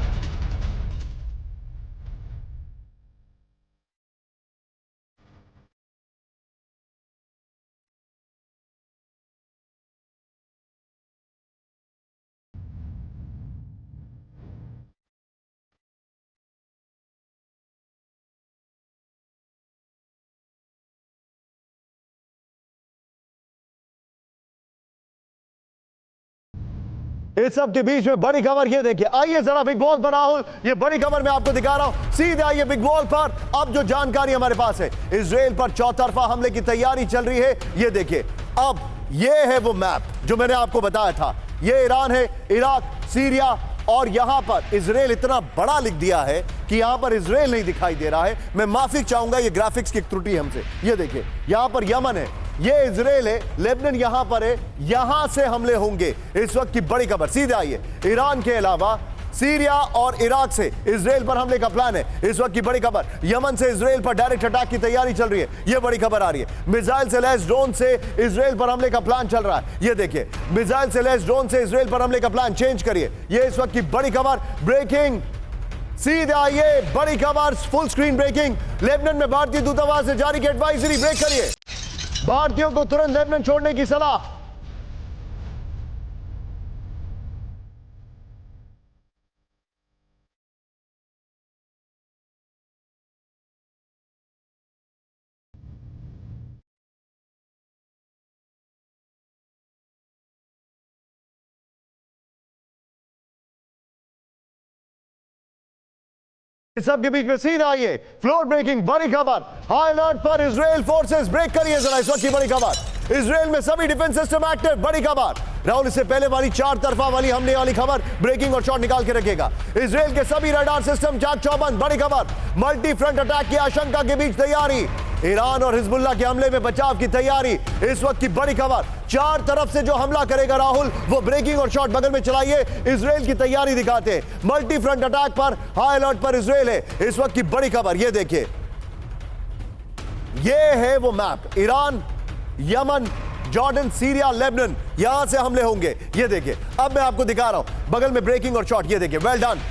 इस सब के बीच में बड़ी खबर ये देखिए, आइए जरा बिग बॉल पर राहुल, ये बड़ी खबर मैं आपको दिखा रहा हूं। सीधे आइए बिग बॉल पर। अब जो जानकारी हमारे पास है, इजराइल पर चौतरफा हमले की तैयारी चल रही है, ये देखिए। अब ये है वो मैप जो मैंने आपको बताया था। ये ईरान है, इराक, सीरिया और यहां पर इजराइल इतना बड़ा लिख दिया है कि यहां पर इजराइल नहीं दिखाई दे रहा है। मैं माफी चाहूंगा, ये ग्राफिक्स की त्रुटि हमसे। ये देखिए, यहां पर यमन है, ये इजराइल है, लेबनान यहां पर है, यहां से हमले होंगे। इस वक्त की बड़ी खबर, सीधे आइए। ईरान के अलावा सीरिया और इराक से इजराइल पर हमले का प्लान है। इस वक्त की बड़ी खबर, यमन से इजराइल पर डायरेक्ट अटैक की तैयारी चल रही है। यह बड़ी खबर आ रही है। मिसाइल से लैस ड्रोन से इजराइल पर हमले का प्लान चल रहा है। यह देखिए, मिसाइल से लैस ड्रोन से इजराइल पर हमले का प्लान चेंज करिए। यह इस वक्त की बड़ी खबर, ब्रेकिंग। सीधे आइए, बड़ी खबर, फुल स्क्रीन ब्रेकिंग। लेबनान में भारतीय दूतावास से जारी की एडवाइजरी, ब्रेक करिए। भारतीयों को तुरंत लेबनान छोड़ने की सलाह। इस सब के बीच में सीधा आइए, फ्लोर ब्रेकिंग, बड़ी खबर, हाई अलर्ट पर इजराइल फोर्सेस, ब्रेक करिए जरा इस वक्त की बड़ी खबर। इजराइल में सभी डिफेंस सिस्टम एक्टिव, बड़ी खबर। राहुल, इससे पहले वाली चार तरफा वाली हमले वाली खबर, ब्रेकिंग और शॉट निकाल के रखेगा। इजराइल के सभी रडार सिस्टम चाक चौबंद, बड़ी खबर। मल्टी फ्रंट अटैक की आशंका के बीच तैयारी। ईरान और हिजबुल्लाह के हमले में बचाव की तैयारी, इस वक्त की बड़ी खबर। चार तरफ से जो हमला करेगा राहुल, वो ब्रेकिंग और शॉट बगल में चलाइए, इजराइल की तैयारी दिखाते हैं। मल्टी फ्रंट अटैक पर, हाई अलर्ट पर इजराइल है, इस वक्त की बड़ी खबर। ये देखिए, ये है वो map. Iran, Yemen, Jordan, Syria, Lebanon, यहां से हमले होंगे। ये देखिए, अब मैं आपको दिखा रहा हूं बगल में ब्रेकिंग और शॉट। ये देखिए, वेल डन।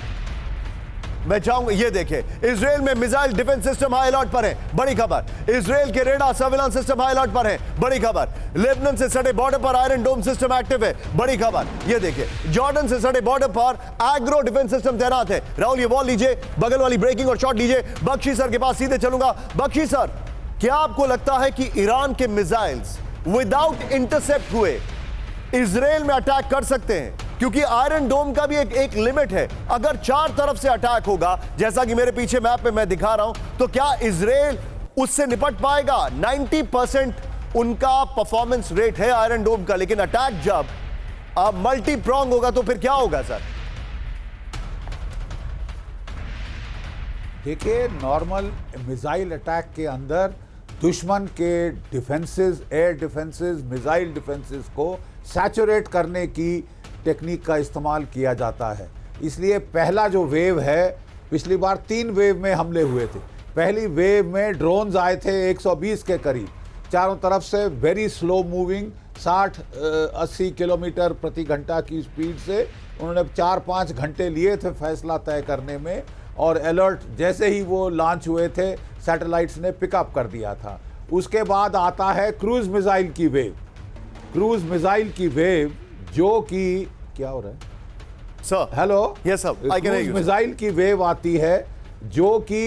मैं चाहूंगा, ये देखिए, इजराइल में missile defence system high alert पर है, बड़ी खबर। इजराइल के radar surveillance system high alert पर है, बड़ी खबर। लेबनान से सटे बॉर्डर पर आयरन डोम सिस्टम एक्टिव है, बड़ी खबर। ये देखिए, जॉर्डन से सटे बॉर्डर पर एग्रो डिफेंस सिस्टम तैनात है। राहुल, ये वॉल लीजिए, बगल वाली ब्रेकिंग और शॉट लीजिए। बख्शी सर के पास सीधे चलूंगा। बख्शी सर, क्या आपको लगता है कि ईरान के मिसाइल्स विदाउट इंटरसेप्ट हुए इजराइल में अटैक कर सकते हैं? क्योंकि आयरन डोम का भी एक लिमिट है। अगर चार तरफ से अटैक होगा, जैसा कि मेरे पीछे मैप पे मैं दिखा रहा हूं, तो क्या इजराइल उससे निपट पाएगा? 90% उनका परफॉर्मेंस रेट है आयरन डोम का, लेकिन अटैक जब अब मल्टी प्रॉन्ग होगा तो फिर क्या होगा सर? देखिए, नॉर्मल मिसाइल अटैक के अंदर दुश्मन के defences, air defences, missile defences को सैचुरेट करने की टेक्निक का इस्तेमाल किया जाता है। इसलिए पहला जो वेव है, पिछली बार 3 वेव में हमले हुए थे। पहली वेव में ड्रोन्स आए थे 120 के करीब, चारों तरफ से वेरी स्लो मूविंग, 60-80 किलोमीटर प्रति घंटा की स्पीड से। उन्होंने 4-5 घंटे लिए थे फैसला तय करने में, और अलर्ट जैसे ही वो लॉन्च हुए थे सैटेलाइट्स ने पिकअप कर दिया था। उसके बाद आता है क्रूज मिसाइल की वेव। क्रूज मिसाइल की वेव जो कि क्या हो रहा है sir? Hello, yes sir, I can hear you. Missile की वेव आती है जो कि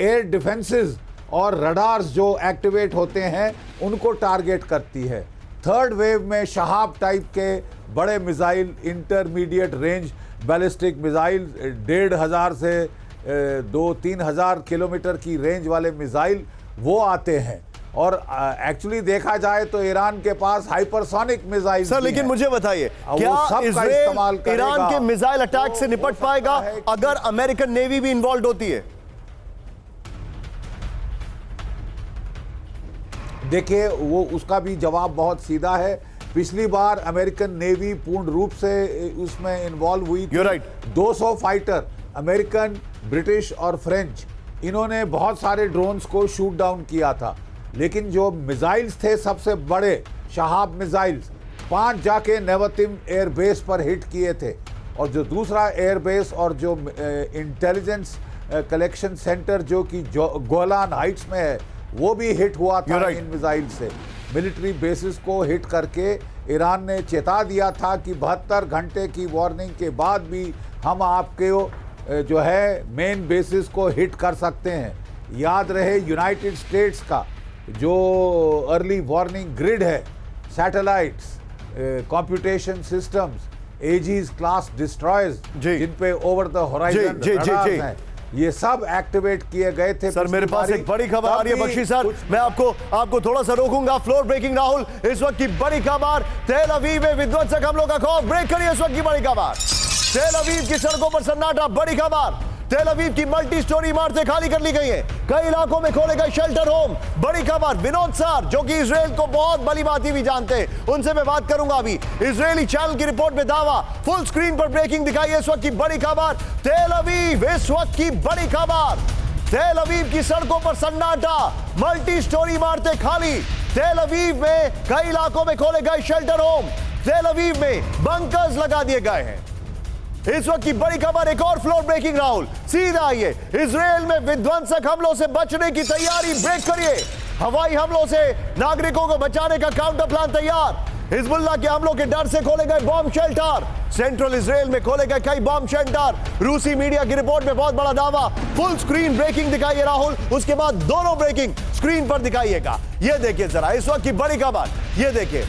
एयर डिफेंसेस और रडार्स जो एक्टिवेट होते हैं उनको टारगेट करती है। थर्ड वेव में शहाब टाइप के बड़े missile, intermediate range ballistic missile, 1,500 से 2-3 हज़ार किलोमीटर की रेंज वाले मिसाइल वो आते हैं। और एक्चुअली देखा जाए तो ईरान के पास हाइपरसोनिक मिसाइल सर, लेकिन मुझे बताइए, वो क्या सबका इस्तेमाल इजराइल करेगा? ईरान के मिसाइल अटैक तो से निपट हो पाएगा सकता है अगर अमेरिकन नेवी भी इन्वॉल्व होती है? देखिए, वो उसका भी जवाब बहुत सीधा है। पिछली बार अमेरिकन नेवी पूर्ण रूप से उसमें इन्वॉल्व हुई थी। You're right. 200 fighter, American, British और फ्रेंच, इन्होंने बहुत सारे ड्रोन्स को शूट डाउन किया था। लेकिन जो मिसाइल्स थे सबसे बड़े शहाब मिसाइल्स, 5 जाके नेवतिम एयरबेस पर हिट किए थे, और जो दूसरा एयरबेस और जो इंटेलिजेंस कलेक्शन सेंटर जो कि गोलान हाइट्स में है, वो भी हिट हुआ था right. इन मिसाइल से। मिलिट्री बेसिस को हिट करके ईरान ने चेता दिया था कि 72 घंटे की वार्निंग के बाद भी हम आपके जो है मेन बेसिस को हिट कर सकते हैं। याद रहे, यूनाइटेड स्टेट्स का जो अर्ली वार्निंग ग्रिड है, satellites, computation systems, Aegis class destroyers, जिन पे ओवर द होराइजन रडार्स हैं, ये सब एक्टिवेट किए गए थे। सर, मेरे पास एक बड़ी खबर आ रही है बख्शी सर, मैं आपको थोड़ा सा रोकूंगा। फ्लोर ब्रेकिंग राहुल, इस वक्त की बड़ी खबर, तेल अवीव में विध्वंसक हमलों का खौफ। ब्रेक करिए इस वक्त की बड़ी खबर। तेल अवीव की सड़कों पर सन्नाटा, बड़ी खबर। तेल अवीव की मल्टी स्टोरी इमारतें खाली कर ली गई हैं, कई इलाकों में खोले गए शेल्टर होम। बड़ी खबर, विनोद सर जो कि इजराइल को बहुत भली भांति भी जानते हैं, उनसे मैं बात करूंगा अभी। इजरायली चैनल की रिपोर्ट में दावा, फुल स्क्रीन पर ब्रेकिंग दिखाई है इस वक्त की बड़ी खबर। तेल अवीव, इस वक्त की बड़ी खबर, तेल अवीव की सड़कों पर सन्नाटा, मल्टी स्टोरी इमारतें खाली। तेल अवीव में कई इलाकों में खोले गए शेल्टर होम, तेल अवीव में बंकर्स लगा दिए गए हैं। इस वक्त की बड़ी खबर, एक और फ्लोर ब्रेकिंग राहुल, सीधा आइए। इजराइल में विध्वंसक हमलों से बचने की तैयारी, ब्रेक करिए। हवाई हमलों से नागरिकों को बचाने का काउंटर प्लान तैयार। हिजबुल्लाह के हमलों के डर से खोले गए बॉम्ब शेल्टर, सेंट्रल इजराइल में खोले गए कई बॉम्ब शेल्टर। रूसी मीडिया की रिपोर्ट में बहुत बड़ा दावा, फुल स्क्रीन ब्रेकिंग दिखाइए राहुल, उसके बाद दोनों ब्रेकिंग स्क्रीन पर दिखाइएगा। यह देखिए जरा, इस वक्त की बड़ी खबर, यह देखिए,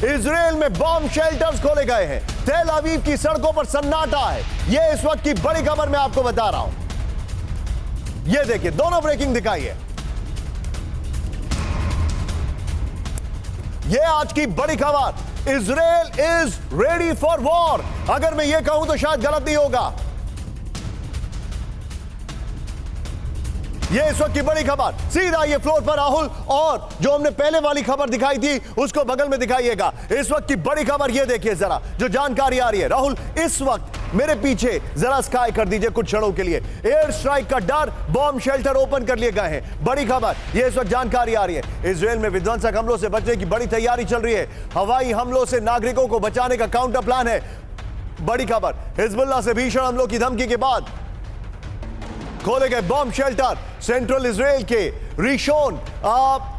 इजराइल में बॉम्ब शेल्टर्स खोले गए हैं, तेल अवीव की सड़कों पर सन्नाटा है। यह इस वक्त की बड़ी खबर मैं आपको बता रहा हूं। यह देखिए, दोनों ब्रेकिंग दिखाइए। यह आज की बड़ी खबर, Israel is ready for war. अगर मैं यह कहूं तो शायद गलत नहीं होगा। ये इस वक्त की बड़ी खबर, सीधा ये फ्लोर पर राहुल, और जो हमने पहले वाली खबर दिखाई थी उसको बगल में दिखाइएगा। इस वक्त की बड़ी खबर ये देखिए जरा, जो जानकारी आ रही है राहुल, इस वक्त मेरे पीछे जरा स्काई कर दीजिए कुछ क्षणों के लिए। एयर स्ट्राइक का डर, बॉम्ब शेल्टर ओपन कर लिए गए हैं। बड़ी खबर, ये इस वक्त जानकारी आ रही है, इजराइल में विध्वंसक हमलों से बचने की बड़ी तैयारी चल रही है। हवाई हमलों से नागरिकों को बचाने का काउंटर प्लान है। बड़ी खबर, हिजबुल्लाह से भीषण हमलों की धमकी के बाद खोले गए बॉम्ब शेल्टर। सेंट्रल इजराइल के रिशोन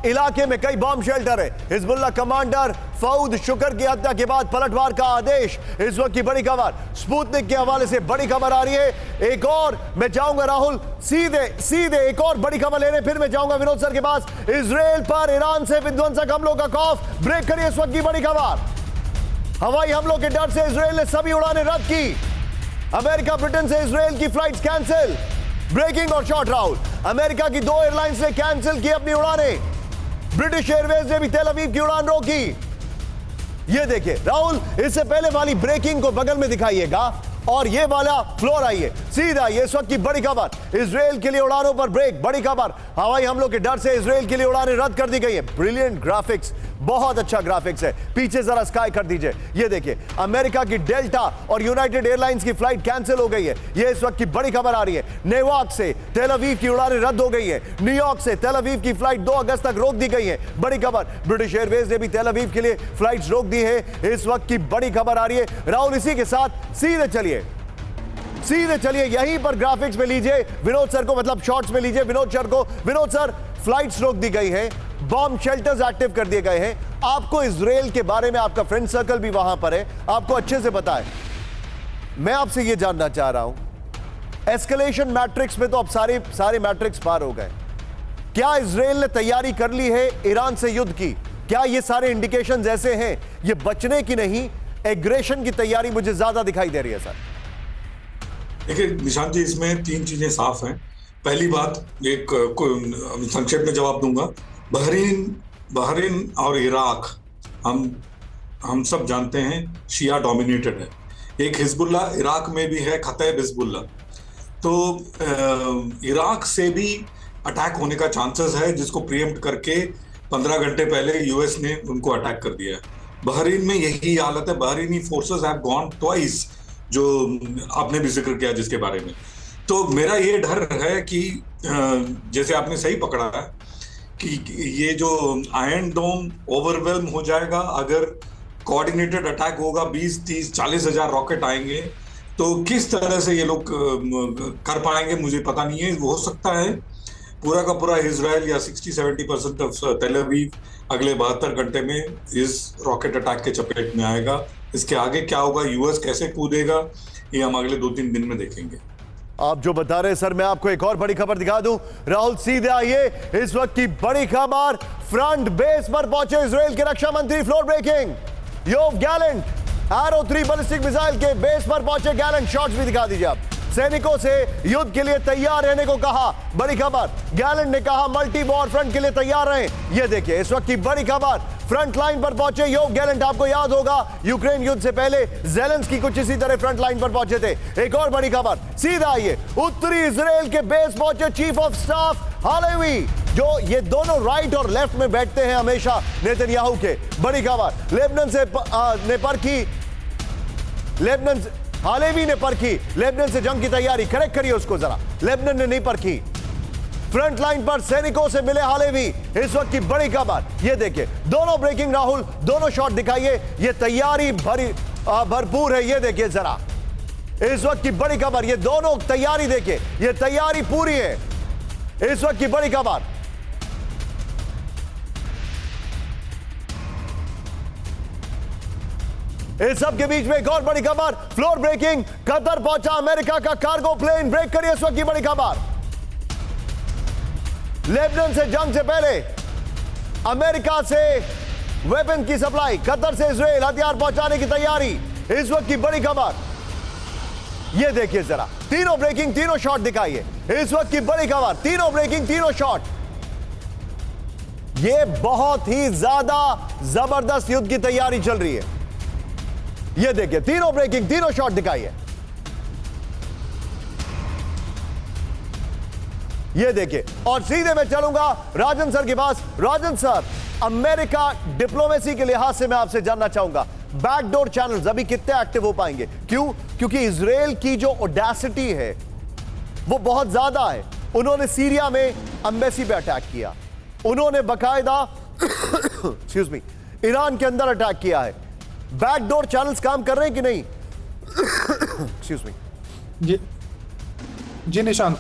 इलाके में कई बॉम्ब शेल्टर है। हिजबुल्लाह कमांडर फऊद शुक्र की हत्या के बाद पलटवार का आदेश। इस वक्त की बड़ी खबर, स्पुतनिक के हवाले से बड़ी खबर आ रही है। एक और मैं चाहूंगा राहुल, सीधे एक और बड़ी खबर लेने, फिर मैं जाऊंगा विनोद सर के पास। इजराइल पर ईरान से विध्वंसक हमलों का खौफ, ब्रेक करिए इस वक्त की बड़ी खबर। हवाई हमलों के डर से इजराइल ने सभी उड़ानें रद्द की। अमेरिका ब्रिटेन से इजराइल की फ्लाइट्स कैंसिल। ब्रेकिंग और शॉर्ट राहुल, अमेरिका की 2 एयरलाइंस ने कैंसिल की अपनी उड़ानें। ब्रिटिश एयरवेज ने भी तेल अवीव की उड़ान रोकी। ये देखिए राहुल, इससे पहले वाली ब्रेकिंग को बगल में दिखाइएगा, और ये वाला फ्लोर आइए। सीधा ये इस वक्त की बड़ी खबर, इजराइल के लिए उड़ानों पर ब्रेक। बड़ी खबर, हवाई हमलों के डर से इजराइल के लिए उड़ानें रद्द कर दी गई है। ब्रिलियंट ग्राफिक्स, बहुत अच्छा ग्राफिक्स है। पीछे जरा स्काई कर दीजिए, ये देखिए अमेरिका की डेल्टा और यूनाइटेड एयरलाइंस की फ्लाइट कैंसिल हो गई है। ये इस वक्त की बड़ी खबर आ रही है। नेवार्क से तेल अवीव की उड़ानें रद्द हो गई है। न्यूयॉर्क से तेल अवीव की फ्लाइट 2 अगस्त तक रोक दी गई है। बड़ी खबर, ब्रिटिश एयरवेज ने भी तेल अवीव के लिए फ्लाइट्स रोक दी है। इस वक्त की बड़ी खबर आ रही है। राहुल, इसी के साथ सीधे चलिए यहीं पर ग्राफिक्स में लीजिए विनोद सर को, मतलब शॉर्ट्स में लीजिए विनोद सर को। विनोद सर, फ्लाइट्स रोक दी गई है, बॉम्ब शेल्टर्स एक्टिव कर दिए गए हैं। आपको इजराइल के बारे में, आपका फ्रेंड सर्कल भी वहां पर है, आपको अच्छे से पता है। मैं आपसे यह जानना चाह रहा हूं, एस्केलेशन मैट्रिक्स में तो अब सारे मैट्रिक्स पार हो गए। क्या इजराइल ने तैयारी कर ली है ईरान से युद्ध की? क्या ये सारे इंडिकेशंस ऐसे हैं, ये बचने की नहीं, एग्रेशन की तैयारी मुझे ज्यादा दिखाई दे रही है सर? देखिए निशांत जी, इसमें 3 चीजें साफ हैं। पहली बात, एक संक्षेप में जवाब दूंगा। बहरीन और इराक हम सब जानते हैं शिया डोमिनेटेड है। एक हिजबुल्ला इराक में भी है, खतैब हिजबुल्ला। तो इराक से भी अटैक होने का चांसेस है, जिसको प्रीएम्प्ट करके 15 घंटे पहले यूएस ने उनको अटैक कर दिया है। बहरीन में यही हालत है। Bahraini forces have gone twice, जो आपने भी जिक्र किया जिसके बारे में। तो मेरा ये डर है कि जैसे आपने सही पकड़ा है कि ये जो आयरन डोम ओवरवेल्म हो जाएगा अगर कोऑर्डिनेटेड अटैक होगा। 20, 30, 40 हजार रॉकेट आएंगे, तो किस तरह से ये लोग कर पाएंगे मुझे पता नहीं है। हो सकता है पूरा का पूरा इजराइल या 60-70% ऑफ तेल अवीव अगले 72 घंटे में इस रॉकेट अटैक के चपेट में आएगा। इसके आगे क्या होगा, यूएस कैसे कूदेगा, ये हम अगले 2-3 दिन में देखेंगे। आप जो बता रहे हैं सर, मैं आपको एक और बड़ी खबर दिखा दूं। राहुल, सीधे आइए, इस वक्त की बड़ी खबर, फ्रंट बेस पर पहुंचे इजराइल के रक्षा मंत्री। Floor breaking, Yoav Gallant Arrow 3 ballistic missile के बेस पर पहुंचे गैलेंट। शॉट्स भी दिखा दीजिए आप। सैनिकों से युद्ध के लिए तैयार रहने को कहा। बड़ी खबर, गैलेंट ने कहा मल्टी वॉर फ्रंट के लिए तैयार रहें। ये देखिए इस वक्त की बड़ी खबर, फ्रंट लाइन पर पहुंचे योव गैलेंट। आपको याद होगा यूक्रेन युद्ध से पहले ज़ेलेंस्की कुछ इसी तरह फ्रंट लाइन पर पहुंचे थे। एक और बड़ी खबर, सीधा आइए, उत्तरी इजराइल के बेस पहुंचे चीफ ऑफ स्टाफ हालेवी, जो ये दोनों राइट और लेफ्ट में बैठते हैं हमेशा नेतन्याहू के। बड़ी खबर, हालेवी ने परखी लेबनान से जंग की तैयारी। करेक्ट करिए उसको जरा, लेबनान ने नहीं परखी। फ्रंट लाइन पर सैनिकों से मिले हालेवी। इस वक्त की बड़ी खबर, ये देखिए दोनों ब्रेकिंग। राहुल, दोनों शॉट दिखाइए, ये तैयारी भरपूर है। ये देखिए जरा, इस वक्त की बड़ी खबर, ये दोनों तैयारी देखिए, ये तैयारी पूरी है। इस वक्त की बड़ी खबर, इस सब के बीच में एक और बड़ी खबर, फ्लोर ब्रेकिंग, कतर पहुंचा अमेरिका का कार्गो प्लेन। ब्रेक करिए इस वक्त की बड़ी खबर। लेबनान से जंग से पहले अमेरिका से वेपन की सप्लाई, कतर से इजराइल हथियार पहुंचाने की तैयारी। इस वक्त की बड़ी खबर, ये देखिए जरा, तीनों ब्रेकिंग, तीनों शॉट दिखाइए। इस वक्त की बड़ी खबर, तीनों ब्रेकिंग, तीनों शॉट। ये बहुत ही ज्यादा जबरदस्त युद्ध की तैयारी चल रही है। ये देखिए तीनों ब्रेकिंग, तीनों शॉट दिखाइए। ये देखिए, और सीधे मैं चलूंगा राजन सर के पास। राजन सर, अमेरिका डिप्लोमेसी के लिहाज से मैं आपसे जानना चाहूंगा, बैकडोर चैनल्स अभी कितने एक्टिव हो पाएंगे? क्यों? क्योंकि इजराइल की जो ऑडेसिटी है वो बहुत ज्यादा है। उन्होंने सीरिया में एम्बेसी पे अटैक किया, उन्होंने बकायदा एक्सक्यूज मी ईरान के अंदर अटैक किया है। बैकडोर चैनल्स काम कर रहे हैं कि नहीं? Excuse me. जी निशांत,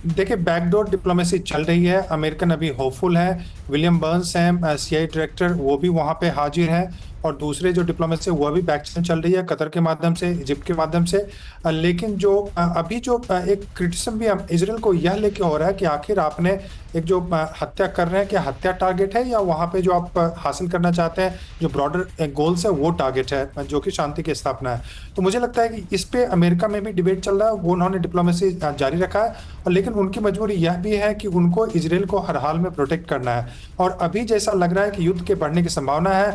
देखिए बैकडोर डिप्लोमेसी चल रही है। अमेरिकन अभी होपफुल है। विलियम बर्न्स हैं सीआईए डायरेक्टर, वो भी वहाँ पे हाजिर हैं, और दूसरे जो डिप्लोमेसी वो भी बैक चल रही है कतर के माध्यम से, इजिप्ट के माध्यम से। लेकिन जो अभी जो एक क्रिटिसिज्म भी इजराइल को यह लेके हो रहा है कि आखिर आपने एक जो हत्या कर रहे हैं, क्या हत्या टारगेट है या वहाँ पे जो आप हासिल करना चाहते हैं जो ब्रॉडर गोल्स है वो टारगेट है, जो कि शांति की स्थापना है। तो मुझे लगता है कि इस पे अमेरिका में भी डिबेट चल रहा है, वो उन्होंने डिप्लोमेसी जारी रखा है, और लेकिन उनकी मजबूरी यह भी है कि उनको इजराइल को हर हाल में प्रोटेक्ट करना है। और अभी जैसा लग रहा है कि युद्ध के बढ़ने की संभावना है।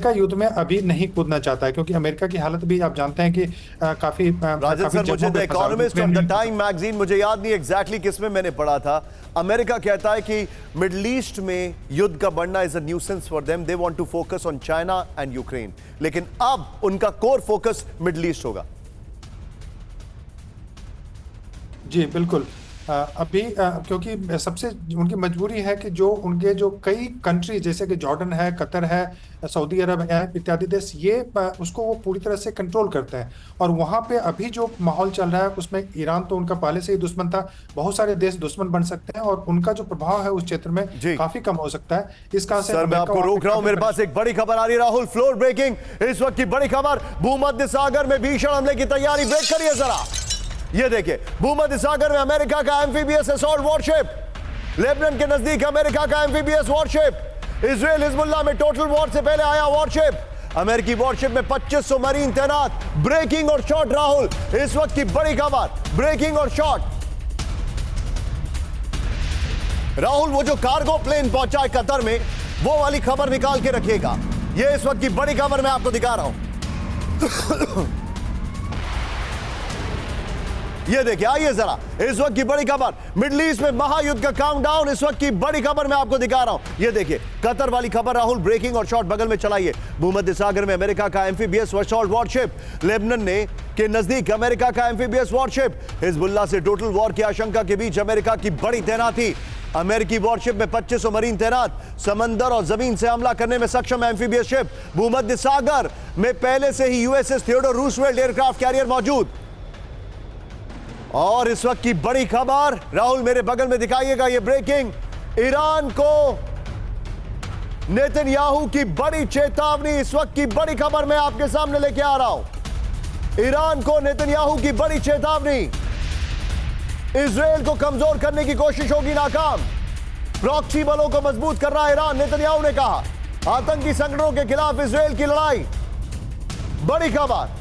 अमेरिका युद्ध में अभी नहीं कूदना चाहता है, क्योंकि अमेरिका की हालत भी आप जानते हैं कि काफी राजन सर, मुझे the economist of the time magazine, मुझे याद नहीं एग्जैक्टली किसमें मैंने पढ़ा था, अमेरिका कहता है कि मिडिल ईस्ट में युद्ध का बढ़ना is a nuisance for them, they want to focus on China and Ukraine, लेकिन अब उनका कोर फोकस मिडिल ईस्ट होगा। जी बिल्कुल। अभी क्योंकि सबसे उनकी मजबूरी है कि जो उनके जो कई कंट्री जैसे कि जॉर्डन है, कतर है, सऊदी अरब है इत्यादि देश, ये उसको वो पूरी तरह से कंट्रोल करते हैं। और वहाँ पे अभी जो माहौल चल रहा है उसमें ईरान तो उनका पहले से ही दुश्मन था, बहुत सारे देश दुश्मन बन सकते हैं और उनका जो प्रभाव है उस क्षेत्र में काफी कम हो सकता है। इस कारण से सर मैं आपको रोक रहा हूं, मेरे पास एक बड़ी खबर आ रही है राहुल, फ्लोर ब्रेकिंग, इस वक्त की बड़ी खबर, भूमध्य सागर में भीषण हमले की तैयारी, ब्रेक करिए जरा। ये देखिए, भूमध्य सागर में अमेरिका का एम्फीबियस असॉल्ट वॉरशिप, लेबनान के नजदीक अमेरिका का एम्फीबियस वॉरशिप, इजराइल हिजबुल्लाह में टोटल वॉर से पहले आया वॉरशिप, अमेरिकी वॉरशिप में 2500 मरीन तैनात, ब्रेकिंग और शॉट राहुल, इस वक्त की बड़ी खबर, ब्रेकिंग और शॉट। राहुल वो जो कार्गो प्लेन पहुंचा है कतर में, वो वाली खबर निकाल के रखिएगा, ये इस वक्त की बड़ी खबर मैं आपको दिखा रहा हूं। ये देखिए, आइए जरा, इस वक्त की बड़ी खबर, मिडिल ईस्ट में महायुद्ध का काउंटडाउन, इस वक्त की बड़ी खबर मैं आपको दिखा रहा हूं। ये देखिए, कतर वाली खबर राहुल, ब्रेकिंग और शॉट बगल में चलाइए। भूमध्य सागर में अमेरिका का एम्फीबियस असॉल्ट वॉरशिप, लेबनान ने के नजदीक अमेरिका का एम्फीबियस वॉरशिप, हिजबुल्लाह से टोटल वॉर की आशंका के बीच अमेरिका की बड़ी तैनाती, अमेरिकी वॉरशिप में 2500 मरीन तैनात, समंदर और जमीन से हमला करने में सक्षम एम्फीबियस शिप, भूमध्य सागर में पहले से ही USS Theodore Roosevelt aircraft carrier मौजूद। और इस वक्त की बड़ी खबर राहुल मेरे बगल में दिखाइएगा, ये ब्रेकिंग, ईरान को नेतन्याहू की बड़ी चेतावनी, इस वक्त की बड़ी खबर मैं आपके सामने लेके आ रहा हूं। ईरान को नेतन्याहू की बड़ी चेतावनी, इजराइल को कमजोर करने की कोशिश होगी नाकाम, प्रॉक्सी बलों को मजबूत कर रहा है ईरान, नेतन्याहू ने कहा, आतंकी संगठनों के खिलाफ इजराइल की लड़ाई, बड़ी खबर।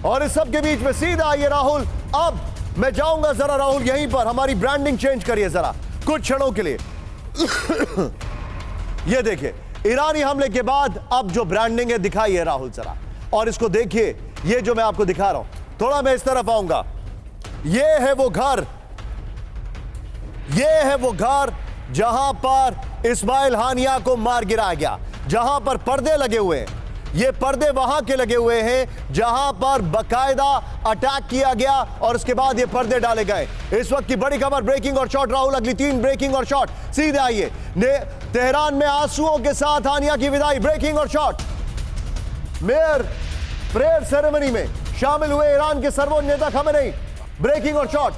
और इस सब के बीच में सीधा आइए राहुल, अब मैं जाऊंगा जरा राहुल यहीं पर, हमारी ब्रांडिंग चेंज करिए जरा कुछ क्षणों के लिए। ये देखिए, ईरानी हमले के बाद अब जो ब्रांडिंग है दिखाइए राहुल जरा, और इसको देखिए, ये जो मैं आपको दिखा रहा हूं, थोड़ा मैं इस तरफ आऊंगा, ये है वो घर, ये है वो घर जहां पर इस्माइल हानिया को मार गिराया गया, जहां पर पर्दे लगे हुए हैं, ये पर्दे वहां के लगे हुए हैं जहां पर बकायदा अटैक किया गया और उसके बाद ये पर्दे डाले गए। इस वक्त की बड़ी खबर, ब्रेकिंग और शॉट राहुल, अगली 3 ब्रेकिंग और शॉट, सीधे आइए। तेहरान में आंसुओं के साथ हानिया की विदाई, ब्रेकिंग और शॉट। मेयर प्रेयर सेरेमनी में शामिल हुए ईरान के सर्वोच्च नेता खमेनी, ब्रेकिंग और शॉट।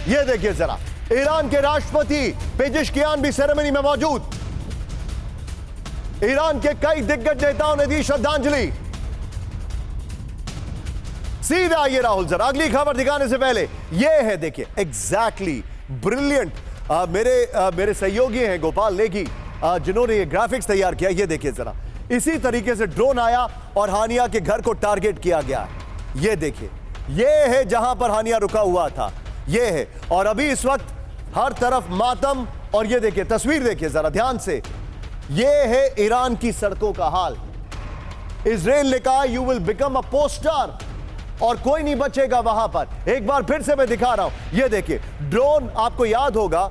ये देखिए जरा, ईरान के राष्ट्रपति पेजिशकियान भी सेरेमनी में मौजूद, ईरान के कई दिग्गज नेताओं ने दी श्रद्धांजलि। सीधे आइए राहुल जरा, अगली खबर दिखाने से पहले ये है, देखिए एग्जैक्टली ब्रिलियंट, मेरे सहयोगी हैं गोपाल नेगी जिन्होंने ये ग्राफिक्स तैयार किया। ये देखिए जरा, इसी तरीके से ड्रोन आया और हानिया के घर को टारगेट किया गया। ये देखिए, ये है जहां पर हानिया रुका हुआ था, ये है, और अभी इस वक्त हर तरफ मातम। और ये देखिए तस्वीर, देखिए जरा ध्यान से, ये है ईरान की सड़कों का हाल। इजराइल ने कहा you will become a poster, और कोई नहीं बचेगा वहां पर। एक बार फिर से मैं दिखा रहा हूं, ये देखिए ड्रोन, आपको याद होगा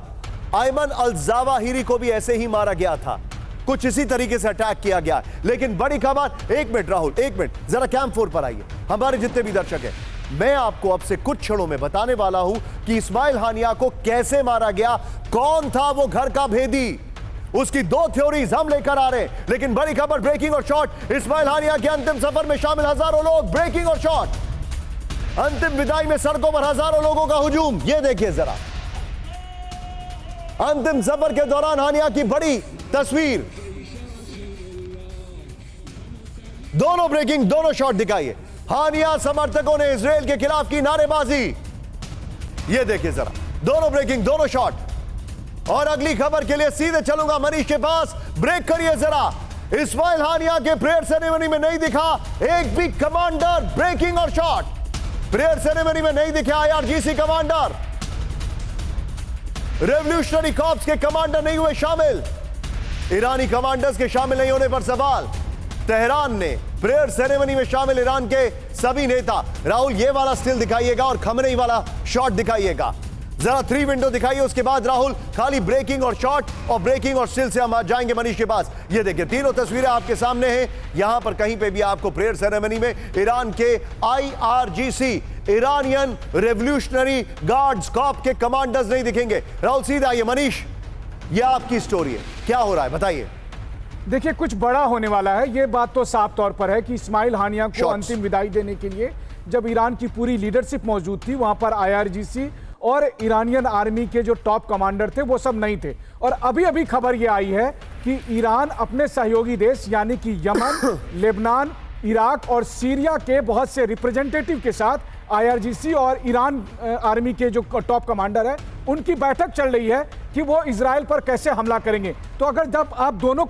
अयमन अल ज़ावाहिरी को भी ऐसे ही मारा गया था, कुछ इसी तरीके से अटैक किया गया। लेकिन बड़ी खबर, एक मिनट राहुल, एक मिनट जरा कैंप 4 पर आइए, हमारे जितने भी दर्शक हैं, मैं आपको अब से कुछ क्षणों में बताने वाला हूं कि इस्माइल हानिया को कैसे मारा गया, कौन था वो घर का भेदी, उसकी 2 थ्योरीज हम लेकर आ रहे हैं। लेकिन बड़ी खबर, ब्रेकिंग और शॉट, इस्माइल हानिया के अंतिम सफर में शामिल हजारों लोग, ब्रेकिंग और शॉट, अंतिम विदाई में सड़कों पर हजारों लोगों का हुजूम। ये देखिए जरा, अंतिम सफर के दौरान हानिया की बड़ी तस्वीर, दोनों ब्रेकिंग, दोनों शॉट दिखाइए। हानिया समर्थकों ने इजराइल के खिलाफ की नारेबाजी, ये देखिए जरा, दोनों ब्रेकिंग, दोनों शॉट। और अगली खबर के लिए सीधे चलूंगा मनीष के पास, ब्रेक करिए जरा। इस्माइल हानिया के प्रेयर सेरेमनी में नहीं दिखा एक भी कमांडर, ब्रेकिंग और शॉट, प्रेयर सेरेमनी में नहीं दिखे IRGC कमांडर, रेवोल्यूशनरी कॉर्प्स के कमांडर नहीं हुए शामिल। ईरानी कमांडर्स के शामिल नहीं होने पर सवाल। तेहरान ने प्रेयर सेरेमनी में शामिल ईरान के सभी नेता। राहुल, ये वाला स्टिल दिखाइएगा और खमनेई वाला शॉट दिखाइएगा, जरा 3 विंडो दिखाइए। उसके बाद राहुल खाली ब्रेकिंग और शॉट और ब्रेकिंग और स्टिल से हम जाएंगे मनीष के पास। ये देखिए, तीनों तस्वीरें आपके सामने हैं। यहां पर कहीं पे भी आपको प्रेयर सेरेमनी में ईरान के IRGC Iranian revolutionary guards Corp के कमांडर्स नहीं दिखेंगे। राहुल सीधा आइए। मनीष, ये आपकी स्टोरी है, क्या हो रहा है बताइए। देखिए, कुछ बड़ा होने वाला है। ये बात तो साफ तौर पर है कि इस्माइल हानिया को Shots. अंतिम विदाई देने के लिए जब ईरान की पूरी लीडरशिप मौजूद थी, वहां पर IRGC और ईरानियन आर्मी के जो टॉप कमांडर थे वो सब नहीं थे। और अभी अभी खबर ये आई है कि ईरान अपने सहयोगी देश यानी कि यमन, लेबनान, इराक और सीरिया के बहुत से रिप्रेजेंटेटिव के साथ IRGC और ईरान आर्मी के जो टॉप कमांडर है उनकी बैठक चल रही है कि वो इजराइल पर कैसे हमला करेंगे। तो अगर जब आप दोनों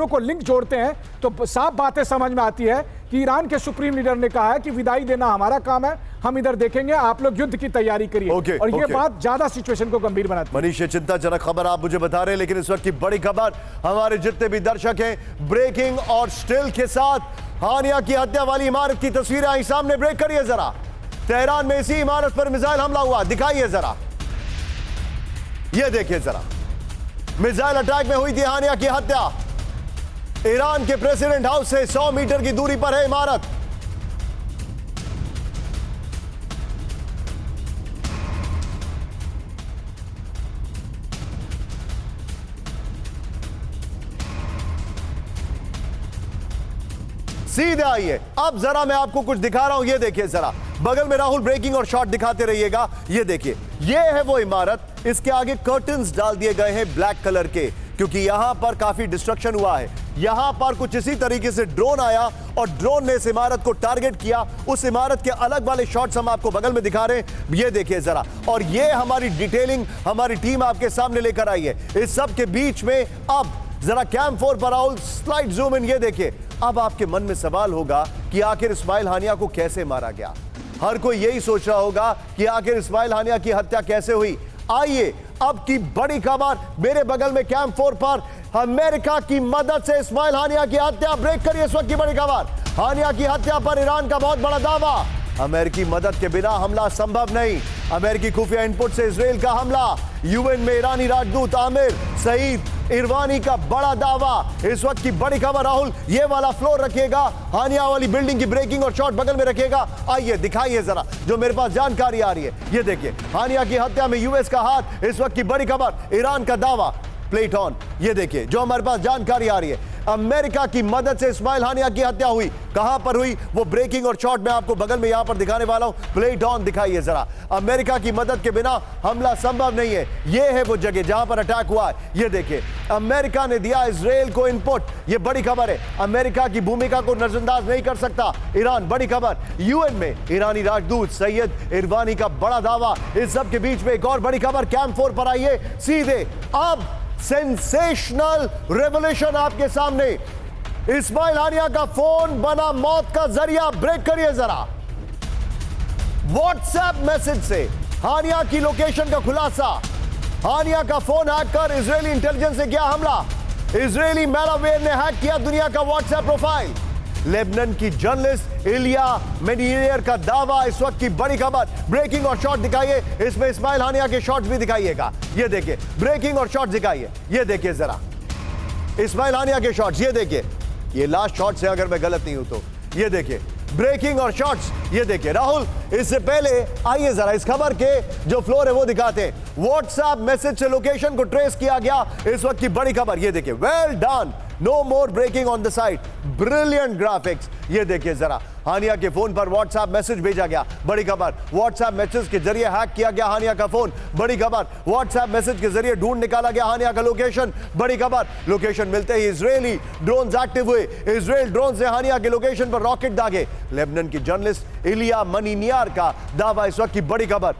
को लिंक जोड़ते हैं तो साफ बातें समझ में आती है कि ईरान के सुप्रीम लीडर ने कहा है कि विदाई देना हमारा काम है, हम इधर देखेंगे, आप लोग युद्ध की तैयारी करिए। और ये बात ज्यादा सिचुएशन को गंभीर बनाती है। मनीष, ये चिंताजनक खबर आप मुझे बता रहे हैं, लेकिन इस वक्त की बड़ी खबर हमारे जितने भी दर्शक हैं, ब्रेकिंग और स्टिल के साथ हानिया की हत्या वाली इमारत की तस्वीरें आई सामने। ब्रेक करिए जरा। तेहरान में इसी इमारत पर मिसाइल हमला हुआ, दिखाइए जरा। ये देखिए जरा, मिसाइल अटैक में हुई थी हानिया की हत्या। ईरान के प्रेसिडेंट हाउस से 100 मीटर की दूरी पर है इमारत। सीधे आइए। अब जरा मैं आपको कुछ दिखा रहा हूं, ये देखिए जरा। बगल में राहुल ब्रेकिंग और शॉट दिखाते रहिएगा। ये देखिए, ये है वो इमारत। इसके आगे कर्टन्स डाल दिए गए हैं ब्लैक कलर के, क्योंकि यहां पर काफी डिस्ट्रक्शन हुआ है। यहां पर कुछ इसी तरीके से ड्रोन आया और ड्रोन ने इस इमारत को टारगेट किया। उस इमारत के अलग वाले शॉट्स हम आपको बगल में दिखा रहे हैं, ये देखिए जरा। और ये हमारी डिटेलिंग हमारी टीम आपके सामने लेकर आई है। इस सब के बीच में अब जरा कैम 4 पर राहुल स्लाइड जूम इन। ये देखिए, अब आपके मन में सवाल होगा कि आखिर इस्माइल हानिया को कैसे मारा गया। हर कोई यही सोच रहा होगा कि आखिर इस्माइल हानिया की हत्या कैसे हुई। आइए, अब की बड़ी खबर मेरे बगल में कैम 4 पर। अमेरिका की मदद से इस्माइल हानिया की हत्या। ब्रेक करिए इस वक्त की बड़ी खबर। हानिया की हत्या पर ईरान का बहुत बड़ा दावा। अमेरिकी मदद के बिना हमला संभव नहीं। अमेरिकी खुफिया इनपुट से इजराइल का हमला। यूएन में ईरानी राजदूत आमिर सईद इरवानी का बड़ा दावा। इस वक्त की बड़ी खबर राहुल, ये वाला फ्लोर रखिएगा, हानिया वाली बिल्डिंग की ब्रेकिंग और शॉट बगल में रखिएगा। आइए दिखाइए जरा जो मेरे पास जानकारी आ रही है। ये देखिए, हानिया की हत्या में यूएस का हाथ। इस वक्त की बड़ी खबर, ईरान का दावा। Plate on. ये देखिए जो हमारे पास जानकारी आ रही है, अमेरिका की मदद से इस्माइल हानिया की हत्या हुई। कहां पर हुई वो ब्रेकिंग और शॉट मैं आपको बगल में यहां पर दिखाने वाला हूं। प्लेट ऑन दिखाइए जरा। अमेरिका की मदद के बिना हमला संभव नहीं है। ये है वो जगह जहां पर अटैक हुआ है। ये देखिए, अमेरिका ने दिया इजराइल को इनपुट। ये बड़ी खबर है। अमेरिका की भूमिका को नजरअंदाज नहीं कर सकता ईरान। बड़ी खबर, यूएन में ईरानी राजदूत सैयद इरवानी का बड़ा दावा। इस सब के बीच में एक और बड़ी खबर कैम 4 पर आइए सीधे। अब सेंसेशनल रेवोल्यूशन आपके सामने। इस्माइल हानिया का फोन बना मौत का जरिया। ब्रेक करिए जरा। व्हाट्सएप मैसेज से हानिया की लोकेशन का खुलासा। हानिया का फोन हैक कर इजरायली इंटेलिजेंस से किया हमला। इजरायली मैलावेयर ने हैक किया दुनिया का व्हाट्सएप प्रोफाइल। लेबनान की जर्नलिस्ट इलिया मेनियर का दावा। इस वक्त की बड़ी खबर, ब्रेकिंग और शॉट दिखाइए। इसमें इस्माइल हानिया के शॉट्स भी दिखाइएगा। ये देखिए, ब्रेकिंग और शॉट दिखाइए। ये देखिए जरा इस्माइल हानिया के शॉट्स। ये देखिए, ये लास्ट शॉट्स है अगर मैं गलत नहीं हूं तो। ये देखिए ब्रेकिंग और शॉट्स। ये देखिए राहुल, इससे पहले आइए जरा इस खबर के जो फ्लोर है वो दिखाते हैं। व्हाट्सएप मैसेज से लोकेशन को ट्रेस किया गया। इस वक्त की बड़ी खबर। ये देखिए, well done, no more breaking on the site, brilliant graphics. ये देखिए जरा, हानिया के फोन पर व्हाट्सएप मैसेज भेजा गया। बड़ी खबर, व्हाट्सएप मैसेज के जरिए हैक किया गया हानिया का फोन। बड़ी खबर, व्हाट्सएप मैसेज के जरिए ढूंढ निकाला गया हानिया का लोकेशन। बड़ी खबर, लोकेशन मिलते ही इजरायली ड्रोन्स एक्टिव हुए। इजरायल ड्रोन से हानिया के लोकेशन पर रॉकेट दागे। लेबनान की जर्नलिस्ट इलिया मेनियर का दावा। इस वक्त की बड़ी खबर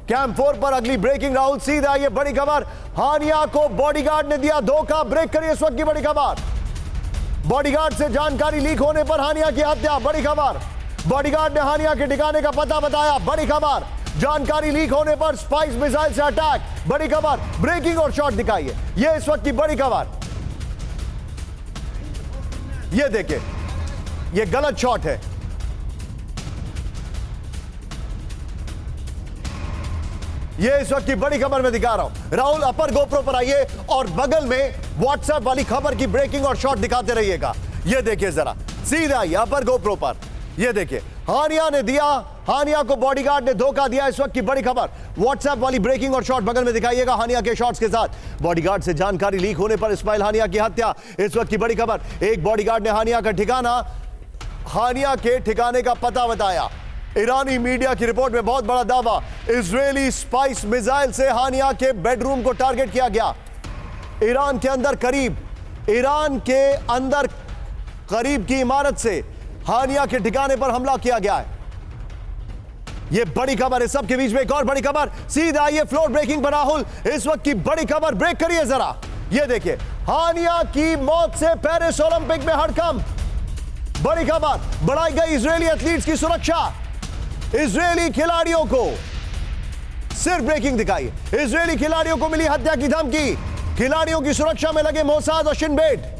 कैम 4 पर अगली ब्रेकिंग राहुल सीधा। ये बड़ी खबर, हानिया को बॉडीगार्ड ने दिया धोखा। ब्रेक करिए इस वक्त की बड़ी खबर। बॉडीगार्ड से जानकारी लीक होने पर हानिया की हत्या। बड़ी खबर, बॉडीगार्ड ने हानिया के ठिकाने का पता बताया। बड़ी खबर, जानकारी लीक होने पर स्पाइस मिसाइल से अटैक। बड़ी खबर, ब्रेकिंग और शॉट दिखाइए, यह इस वक्त की बड़ी खबर। यह देखिए, यह गलत शॉट है। ये इस वक्त की बड़ी खबर मैं दिखा रहा हूं। राहुल अपर गोप्रो पर आइए और बगल में व्हाट्सएप वाली खबर की ब्रेकिंग और शॉट दिखाते रहिएगा। ये देखिए जरा, सीधा आइए अपर गोप्रो पर। ये देखिए, हानिया ने दिया, हानिया को बॉडीगार्ड ने धोखा दिया। इस वक्त की बड़ी खबर, व्हाट्सएप वाली ब्रेकिंग और शॉट बगल में दिखाइएगा। हानिया के शॉट्स के साथ बॉडीगार्ड से जानकारी लीक होने पर इस्माइल हानिया की हत्या। इस वक्त की बड़ी खबर, एक बॉडीगार्ड ने हानिया के ठिकाने का पता बताया। ईरानी मीडिया की रिपोर्ट में बहुत बड़ा दावा, इजरायली स्पाइस मिसाइल से हानिया के बेडरूम को टारगेट किया गया। ईरान के अंदर करीब की इमारत से हानिया के ठिकाने पर हमला किया गया है। यह बड़ी खबर है। सबके बीच में एक और बड़ी खबर, सीधा आइए फ्लोर ब्रेकिंग पर राहुल। इस वक्त की बड़ी खबर, ब्रेक करिए जरा। यह देखिए, हानिया की मौत से पेरिस ओलंपिक में हड़कंप। बड़ी खबर, बढ़ाई गई इजरायली एथलीट्स की सुरक्षा। इजरायली खिलाड़ियों को, सिर्फ ब्रेकिंग दिखाई, इजरायली खिलाड़ियों को मिली हत्या की धमकी। खिलाड़ियों की सुरक्षा में लगे मोसाद और शिन बेट।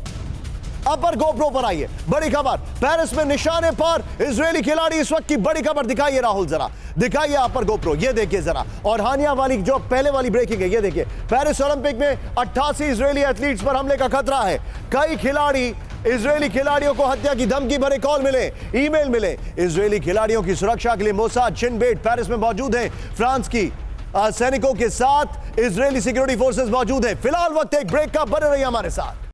अपर गोप्रो पर आइए, बड़ी खबर, पेरिस में निशाने पर इजरायली खिलाड़ी। इस वक्त की बड़ी खबर दिखाइए राहुल, जरा दिखाइए अपर गोप्रो। ये देखिए जरा, और हानिया वाली जो पहले वाली ब्रेकिंग है, ये देखिए, पेरिस ओलंपिक में 88 इजरायली एथलीट्स पर हमले का खतरा है। कई इजरायली खिलाड़ियों को हत्या की धमकी भरे कॉल मिले, ईमेल मिले। इजरायली खिलाड़ियों की सुरक्षा के लिए मोसाद, शिन बेट पेरिस में मौजूद हैं। फ्रांस की सैनिकों के साथ इजरायली सिक्योरिटी फोर्सेस मौजूद हैं। फिलहाल वक्त एक ब्रेक का, बने रहिए हमारे साथ।